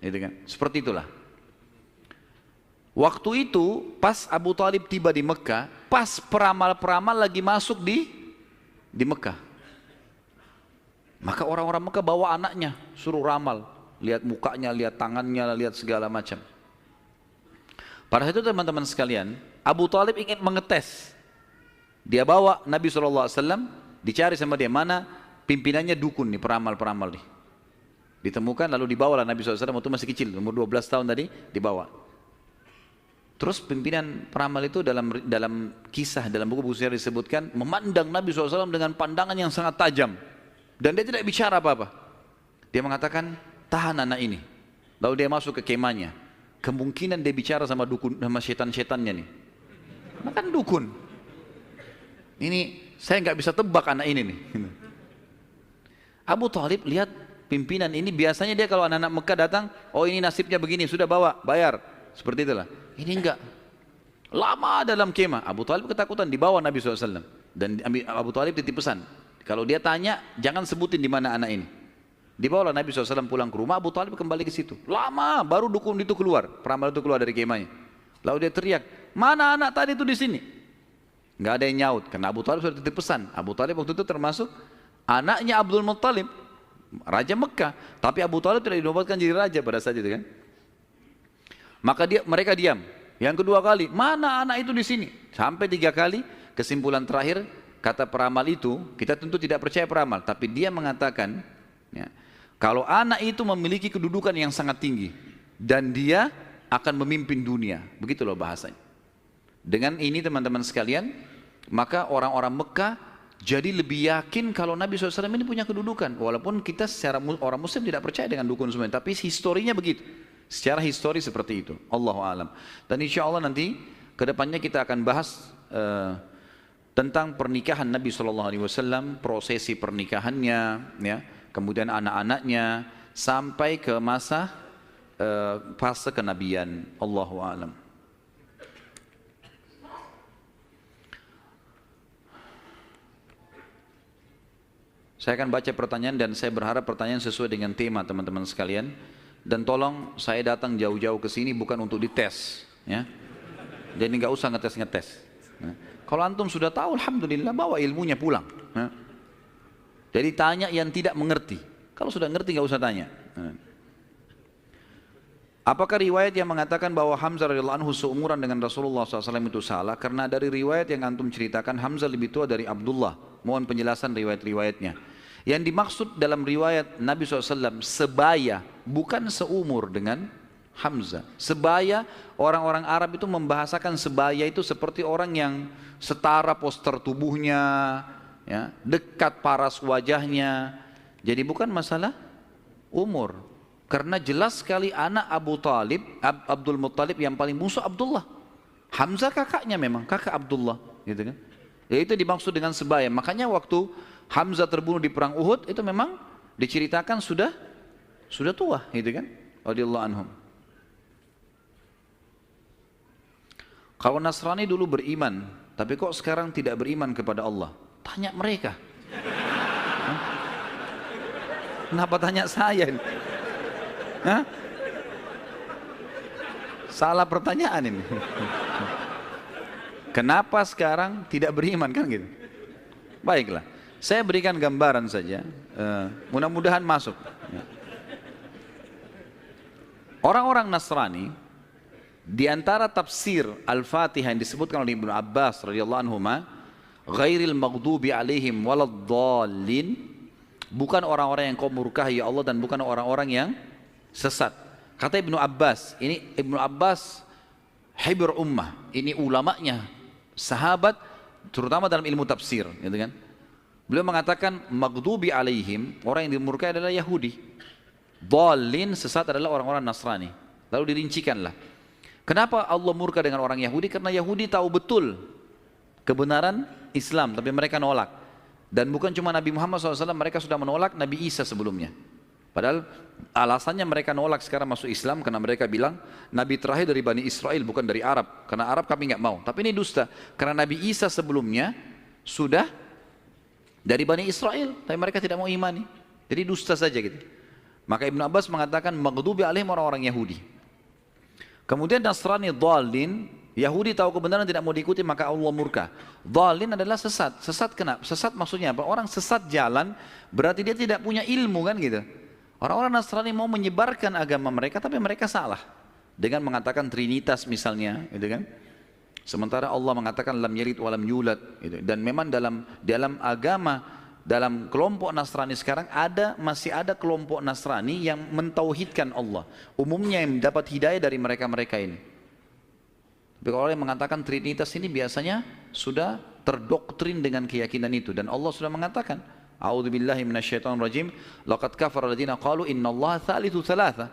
Gitu kan? Seperti itulah. Waktu itu pas Abu Talib tiba di Mekah, pas peramal-peramal lagi masuk di Mekah. Maka orang-orang Mekah bawa anaknya, suruh ramal. Lihat mukanya, lihat tangannya, lihat segala macam. Pada saat itu teman-teman sekalian, Abu Talib ingin mengetes. Dia bawa Nabi SAW, dicari sama dia, mana pimpinannya dukun nih, peramal-peramal nih. Ditemukan lalu dibawalah Nabi SAW waktu masih kecil, umur 12 tahun tadi dibawa. Terus pimpinan peramal itu dalam kisah, dalam buku-buku sejarah disebutkan memandang Nabi SAW dengan pandangan yang sangat tajam. Dan dia tidak bicara apa-apa. Dia mengatakan, tahan anak ini. Lalu dia masuk ke kemahnya. Kemungkinan dia bicara sama dukun, sama setan-setannya nih. Makan dukun. Ini saya nggak bisa tebak anak ini nih. Abu Thalib lihat pimpinan ini, biasanya dia kalau anak-anak Mekah datang, oh ini nasibnya begini, sudah bawa, bayar. Seperti itulah. Ini enggak. Lama dalam kemah. Abu Thalib ketakutan, dibawa Nabi SAW. Dan Abu Thalib titip pesan. Kalau dia tanya, jangan sebutin di mana anak ini. Dibawalah Nabi SAW pulang ke rumah, Abu Thalib kembali ke situ. Lama, baru dukun itu keluar. Peramal itu keluar dari kemahnya. Lalu dia teriak, mana anak tadi itu di sini? Enggak ada yang nyaut, karena Abu Thalib sudah titip pesan. Abu Thalib waktu itu termasuk anaknya Abdul Muttalib, Raja Mekah. Tapi Abu Thalib tidak dinobatkan jadi raja pada saat itu kan. Maka mereka diam. Yang kedua kali, mana anak itu di sini? Sampai 3 kali, kesimpulan terakhir, kata peramal itu, kita tentu tidak percaya peramal, tapi dia mengatakan, ya, kalau anak itu memiliki kedudukan yang sangat tinggi, dan dia akan memimpin dunia. Begitu loh bahasanya. Dengan ini teman-teman sekalian, maka orang-orang Mekah jadi lebih yakin kalau Nabi SAW ini punya kedudukan. Walaupun kita secara orang Muslim tidak percaya dengan dukun semua, tapi historinya begitu. Secara histori seperti itu, Allahu a'lam. Dan insya Allah nanti kedepannya kita akan bahas tentang pernikahan Nabi SAW, prosesi pernikahannya, ya, kemudian anak-anaknya sampai ke masa fase kenabian. Allahu a'lam. Saya akan baca pertanyaan dan saya berharap pertanyaan sesuai dengan tema teman-teman sekalian. Dan tolong saya datang jauh-jauh ke sini bukan untuk dites, ya. Jadi nggak usah ngetes-ngetes. Ya. Kalau antum sudah tahu, alhamdulillah, bawa ilmunya pulang. Ya. Jadi tanya yang tidak mengerti. Kalau sudah ngerti nggak usah tanya. Ya. Apakah riwayat yang mengatakan bahwa Hamzah radhiyallahu anhu seumuran dengan Rasulullah SAW itu salah? Karena dari riwayat yang antum ceritakan Hamzah lebih tua dari Abdullah. Mohon penjelasan riwayat-riwayatnya. Yang dimaksud dalam riwayat Nabi SAW sebaya, bukan seumur dengan Hamzah. Sebaya, orang-orang Arab itu membahasakan sebaya itu seperti orang yang setara postur tubuhnya, ya, dekat paras wajahnya. Jadi bukan masalah umur. Karena jelas sekali anak Abu Talib, Abdul Muttalib yang paling musuh Abdullah. Hamzah kakaknya memang, kakak Abdullah, gitu kan. Ya itu dimaksud dengan sebaya. Makanya waktu Hamzah terbunuh di perang Uhud itu memang diceritakan sudah tua, gitu kan? Radhiyallahu anhum. Kalau Nasrani dulu beriman, tapi kok sekarang tidak beriman kepada Allah? Tanya mereka. Hah? Kenapa tanya saya? Hah? Salah pertanyaan ini. Kenapa sekarang tidak beriman kan gitu? Baiklah, saya berikan gambaran saja. Mudah-mudahan masuk. Orang-orang Nasrani di antara tafsir Al-Fatihah yang disebutkan oleh Ibnu Abbas radhiyallahu anhuma, ghairil maghdubi alaihim waladdallin, bukan orang-orang yang kau murkahi ya Allah dan bukan orang-orang yang sesat. Kata Ibnu Abbas, ini Ibnu Abbas hibr ummah, ini ulamanya sahabat terutama dalam ilmu tafsir, gitu kan. Beliau mengatakan maghdubi alaihim, orang yang dimurkai adalah Yahudi. Dhalin, sesat adalah orang-orang Nasrani. Lalu dirincikanlah. Kenapa Allah murka dengan orang Yahudi? Karena Yahudi tahu betul kebenaran Islam, tapi mereka nolak. Dan bukan cuma Nabi Muhammad SAW, mereka sudah menolak Nabi Isa sebelumnya. Padahal alasannya mereka nolak sekarang masuk Islam karena mereka bilang Nabi terakhir dari Bani Israel bukan dari Arab. Karena Arab kami nggak mau. Tapi ini dusta. Karena Nabi Isa sebelumnya sudah dari Bani Israel, tapi mereka tidak mau imani. Jadi dusta saja gitu. Maka Ibn Abbas mengatakan maghdubi alaihim orang-orang Yahudi. Kemudian Nasrani dhalin, Yahudi tahu kebenaran tidak mau diikuti maka Allah murka. Dhalin adalah sesat. Sesat kenapa? Sesat maksudnya apa? Orang sesat jalan berarti dia tidak punya ilmu kan gitu. Orang-orang Nasrani mau menyebarkan agama mereka tapi mereka salah dengan mengatakan Trinitas misalnya, gitu kan? Sementara Allah mengatakan lam yalid wa lam yulad, gitu. Dan memang dalam agama dalam kelompok Nasrani sekarang masih ada kelompok Nasrani yang mentauhidkan Allah. Umumnya yang mendapat hidayah dari mereka-mereka ini. Tapi kalau orang yang mengatakan Trinitas ini biasanya sudah terdoktrin dengan keyakinan itu. Dan Allah sudah mengatakan, A'udzubillahi minasyaitonirrajim, laqad kafara alladziina qalu innallaha tsalitsu tsalatsa.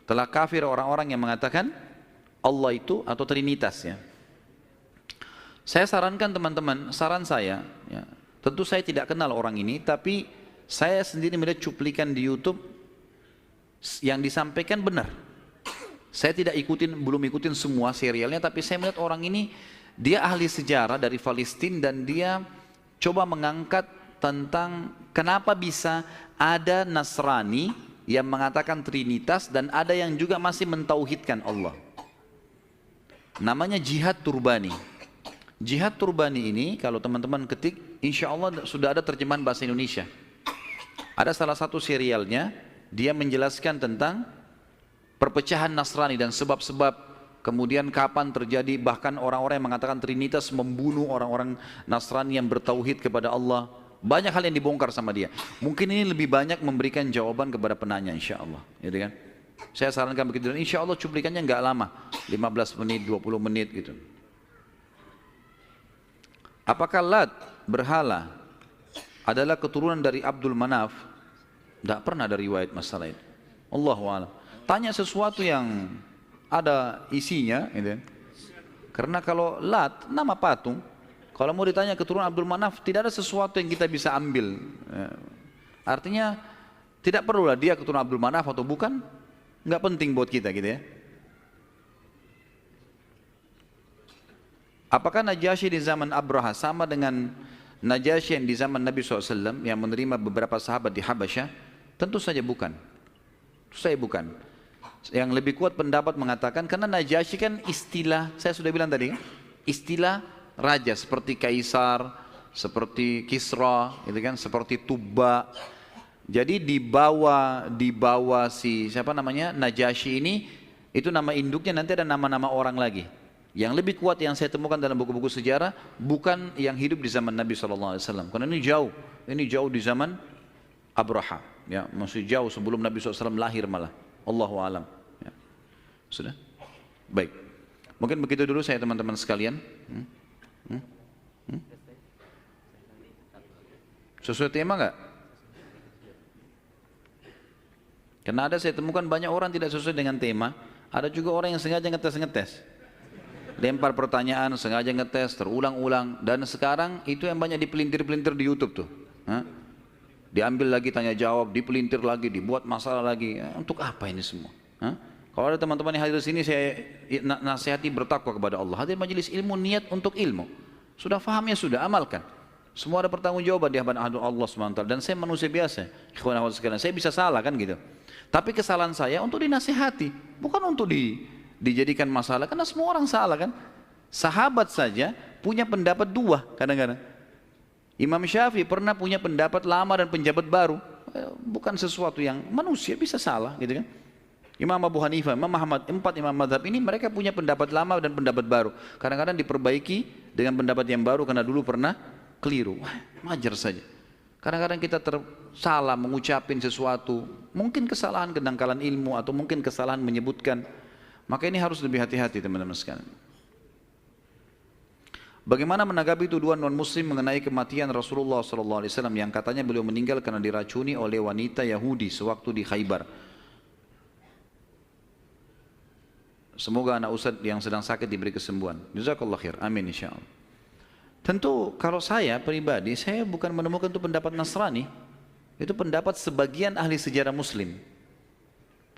Telah kafir orang-orang yang mengatakan Allah itu atau Trinitas ya. Saya sarankan teman-teman, saran saya ya, tentu saya tidak kenal orang ini, tapi saya sendiri melihat cuplikan di YouTube yang disampaikan benar. Saya tidak belum ikutin semua serialnya, tapi saya melihat orang ini, dia ahli sejarah dari Palestina dan dia coba mengangkat tentang kenapa bisa ada Nasrani yang mengatakan Trinitas dan ada yang juga masih mentauhidkan Allah. Namanya Jihad Turbani. Jihad Turbani ini kalau teman-teman ketik, insya Allah sudah ada terjemahan bahasa Indonesia. Ada salah satu serialnya, dia menjelaskan tentang perpecahan Nasrani dan sebab-sebab, kemudian kapan terjadi, bahkan orang-orang yang mengatakan Trinitas membunuh orang-orang Nasrani yang bertauhid kepada Allah. Banyak hal yang dibongkar sama dia. Mungkin ini lebih banyak memberikan jawaban kepada penanya, insya Allah. Gitu kan? Saya sarankan begitu, dan insya Allah cuplikannya nggak lama, 15 menit, 20 menit gitu. Apakah Lat, berhala, adalah keturunan dari Abdul Manaf? Tidak pernah ada riwayat masalah itu. Allahu a'lam. Tanya sesuatu yang ada isinya, gitu. Karena kalau Lat, nama patung, kalau mau ditanya keturunan Abdul Manaf, tidak ada sesuatu yang kita bisa ambil. Artinya, tidak perlulah dia keturunan Abdul Manaf atau bukan, nggak penting buat kita gitu ya. Apakah Najasyi di zaman Abraha sama dengan Najasyi yang di zaman Nabi SAW yang menerima beberapa sahabat di Habasyah? Tentu saja bukan. Tentu saja bukan. Yang lebih kuat pendapat mengatakan karena Najasyi kan istilah, saya sudah bilang tadi, istilah raja seperti Kaisar, seperti Kisra, gitu kan, seperti Tuba. Jadi di bawah si siapa namanya Najasyi ini, itu nama induknya, nanti ada nama-nama orang lagi. Yang lebih kuat yang saya temukan dalam buku-buku sejarah bukan yang hidup di zaman Nabi SAW. Karena ini jauh di zaman Abraha. Ya, masih jauh sebelum Nabi SAW lahir malah. Allahu a'lam. Ya. Sudah? Baik. Mungkin begitu dulu saya teman-teman sekalian. Sesuai tema nggak? Karena ada saya temukan banyak orang tidak sesuai dengan tema. Ada juga orang yang sengaja ngetes. Lempar pertanyaan, sengaja ngetes, terulang-ulang. Dan sekarang itu yang banyak dipelintir-pelintir di YouTube tuh. Diambil lagi tanya jawab, dipelintir lagi, dibuat masalah lagi. Untuk apa ini semua? Kalau ada teman-teman yang hadir di sini, saya nasihati bertakwa kepada Allah. Hadir majelis ilmu, niat untuk ilmu. Sudah faham ya sudah, amalkan. Semua ada pertanggungjawaban di hadapan Allah SWT. Dan saya manusia biasa. Saya bisa salah kan gitu. Tapi kesalahan saya untuk dinasihati, bukan untuk dijadikan masalah, karena semua orang salah kan. Sahabat saja punya pendapat dua kadang-kadang. Imam Syafi'i pernah punya pendapat lama dan pendapat baru. Bukan sesuatu yang manusia bisa salah gitu kan. Imam Abu Hanifah, Imam Ahmad, 4 imam mazhab ini mereka punya pendapat lama dan pendapat baru. Kadang-kadang diperbaiki dengan pendapat yang baru karena dulu pernah keliru. Wajar saja. Kadang-kadang kita salah mengucapin sesuatu, mungkin kesalahan kedangkalan ilmu atau mungkin kesalahan menyebutkan. Maka ini harus lebih hati-hati teman-teman sekalian. Bagaimana menanggapi tuduhan non-muslim mengenai kematian Rasulullah SAW yang katanya beliau meninggal karena diracuni oleh wanita Yahudi sewaktu di Khaybar? Semoga anak Ustadz yang sedang sakit diberi kesembuhan. Jazakallah khair. Amin insyaallah. Tentu kalau saya pribadi, saya bukan menemukan itu pendapat Nasrani. Itu pendapat sebagian ahli sejarah muslim.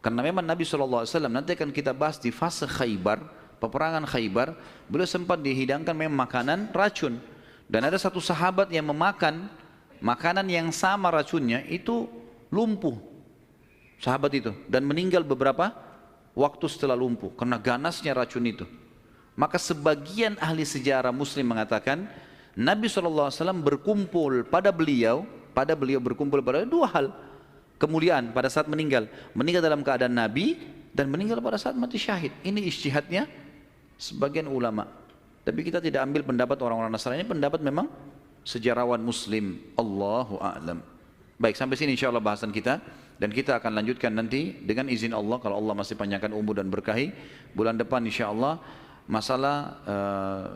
Karena memang Nabi SAW, nanti akan kita bahas di fase Khaybar, peperangan Khaybar, beliau sempat dihidangkan memang makanan racun. Dan ada satu sahabat yang memakan makanan yang sama racunnya, itu lumpuh. Sahabat itu. Dan meninggal beberapa waktu setelah lumpuh, karena ganasnya racun itu. Maka sebagian ahli sejarah muslim mengatakan, Nabi SAW berkumpul pada beliau berkumpul pada dua hal. Kemuliaan pada saat meninggal dalam keadaan Nabi dan meninggal pada saat mati syahid. Ini ijtihadnya sebagian ulama. Tapi kita tidak ambil pendapat orang-orang Nasrani, ini pendapat memang sejarawan muslim. Allahu a'lam. Baik, sampai sini insya Allah bahasan kita. Dan kita akan lanjutkan nanti dengan izin Allah, kalau Allah masih panjangkan umur dan berkahi, bulan depan insya Allah masalah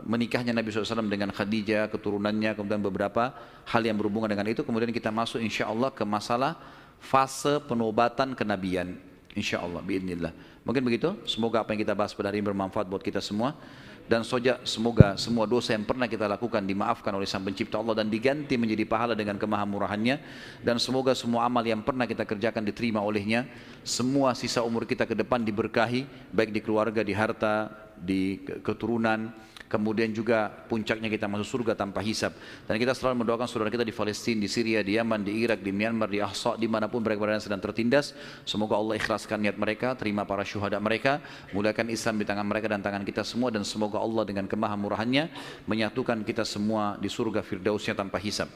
menikahnya Nabi SAW dengan Khadijah, keturunannya, kemudian beberapa hal yang berhubungan dengan itu. Kemudian kita masuk insya Allah ke masalah fase penobatan kenabian, insya Allah, biidznillah. Mungkin begitu, semoga apa yang kita bahas pada hari ini bermanfaat buat kita semua. Dan semoga semua dosa yang pernah kita lakukan dimaafkan oleh Sang Pencipta Allah dan diganti menjadi pahala dengan kemahamurahannya. Dan semoga semua amal yang pernah kita kerjakan diterima olehnya. Semua sisa umur kita ke depan diberkahi, baik di keluarga, di harta, di keturunan. Kemudian juga puncaknya kita masuk surga tanpa hisab. Dan kita selalu mendoakan saudara kita di Palestina, di Syria, di Yaman, di Irak, di Myanmar, di Ahsa, dimanapun mereka berada sedang tertindas. Semoga Allah ikhlaskan niat mereka, terima para syuhada mereka, muliakan Islam di tangan mereka dan tangan kita semua. Dan semoga Allah dengan kemahamurahannya menyatukan kita semua di surga firdausnya tanpa hisab.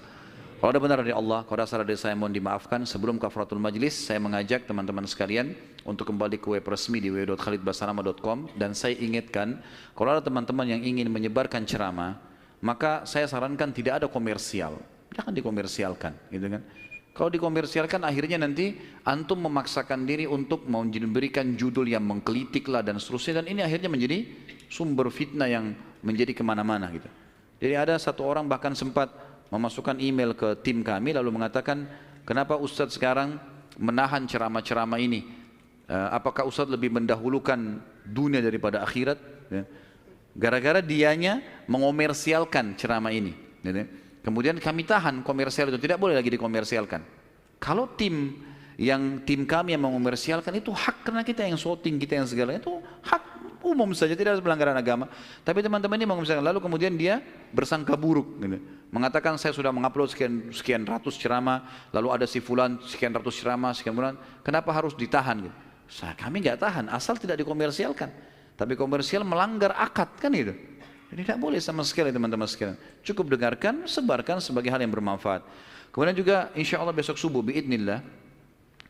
Kalau ada benar dari Allah, kalau ada salah dari saya mohon dimaafkan. Sebelum kafaratul majlis, saya mengajak teman-teman sekalian untuk kembali ke web resmi di www.khalidbasalamah.com. Dan saya ingatkan, kalau ada teman-teman yang ingin menyebarkan ceramah, maka saya sarankan tidak ada komersial. Jangan dikomersialkan, gitu kan. Kalau dikomersialkan akhirnya nanti antum memaksakan diri untuk memberikan judul yang menggelitik lah dan seterusnya. Dan ini akhirnya menjadi sumber fitnah yang menjadi kemana-mana gitu. Jadi ada satu orang bahkan sempat memasukkan email ke tim kami lalu mengatakan, kenapa Ustadz sekarang menahan ceramah-ceramah ini? Apakah Ustadz lebih mendahulukan dunia daripada akhirat? Gara-gara dianya mengomersialkan ceramah ini. Kemudian kami tahan komersial itu, tidak boleh lagi dikomersialkan. Kalau tim kami yang mengomersialkan itu hak, karena kita yang shooting, kita yang segala itu hak umum saja, tidak ada pelanggaran agama. Tapi teman-teman ini mengomersialkan, lalu kemudian dia bersangka buruk, gitu. Mengatakan saya sudah mengupload sekian ratus ceramah, lalu ada si fulan sekian ratus ceramah, sekian bulan, kenapa harus ditahan? Gitu. Kami nggak tahan, asal tidak dikomersialkan. Tapi komersial melanggar akad kan itu. Jadi tidak boleh sama sekali teman-teman sekalian. Cukup dengarkan, sebarkan sebagai hal yang bermanfaat. Kemudian juga insya Allah besok subuh biidznillah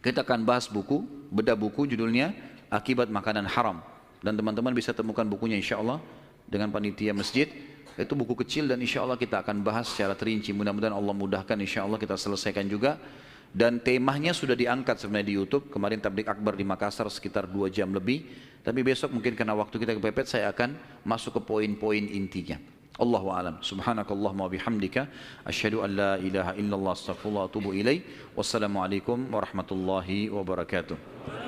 kita akan bahas buku, bedah buku judulnya Akibat Makanan Haram. Dan teman-teman bisa temukan bukunya insya Allah dengan panitia masjid. Itu buku kecil dan insya Allah kita akan bahas secara terinci. Mudah-mudahan Allah mudahkan, insya Allah kita selesaikan juga. Dan temanya sudah diangkat sebenarnya di YouTube. Kemarin tablik akbar di Makassar sekitar 2 jam lebih. Tapi besok mungkin karena waktu kita kepepet, saya akan masuk ke poin-poin intinya. Allahu a'lam. Subhanakallahumma wa bihamdika asyhadu an la ilaha illallah astaghfirullah wa atubu ilaih. Wassalamualaikum warahmatullahi wabarakatuh.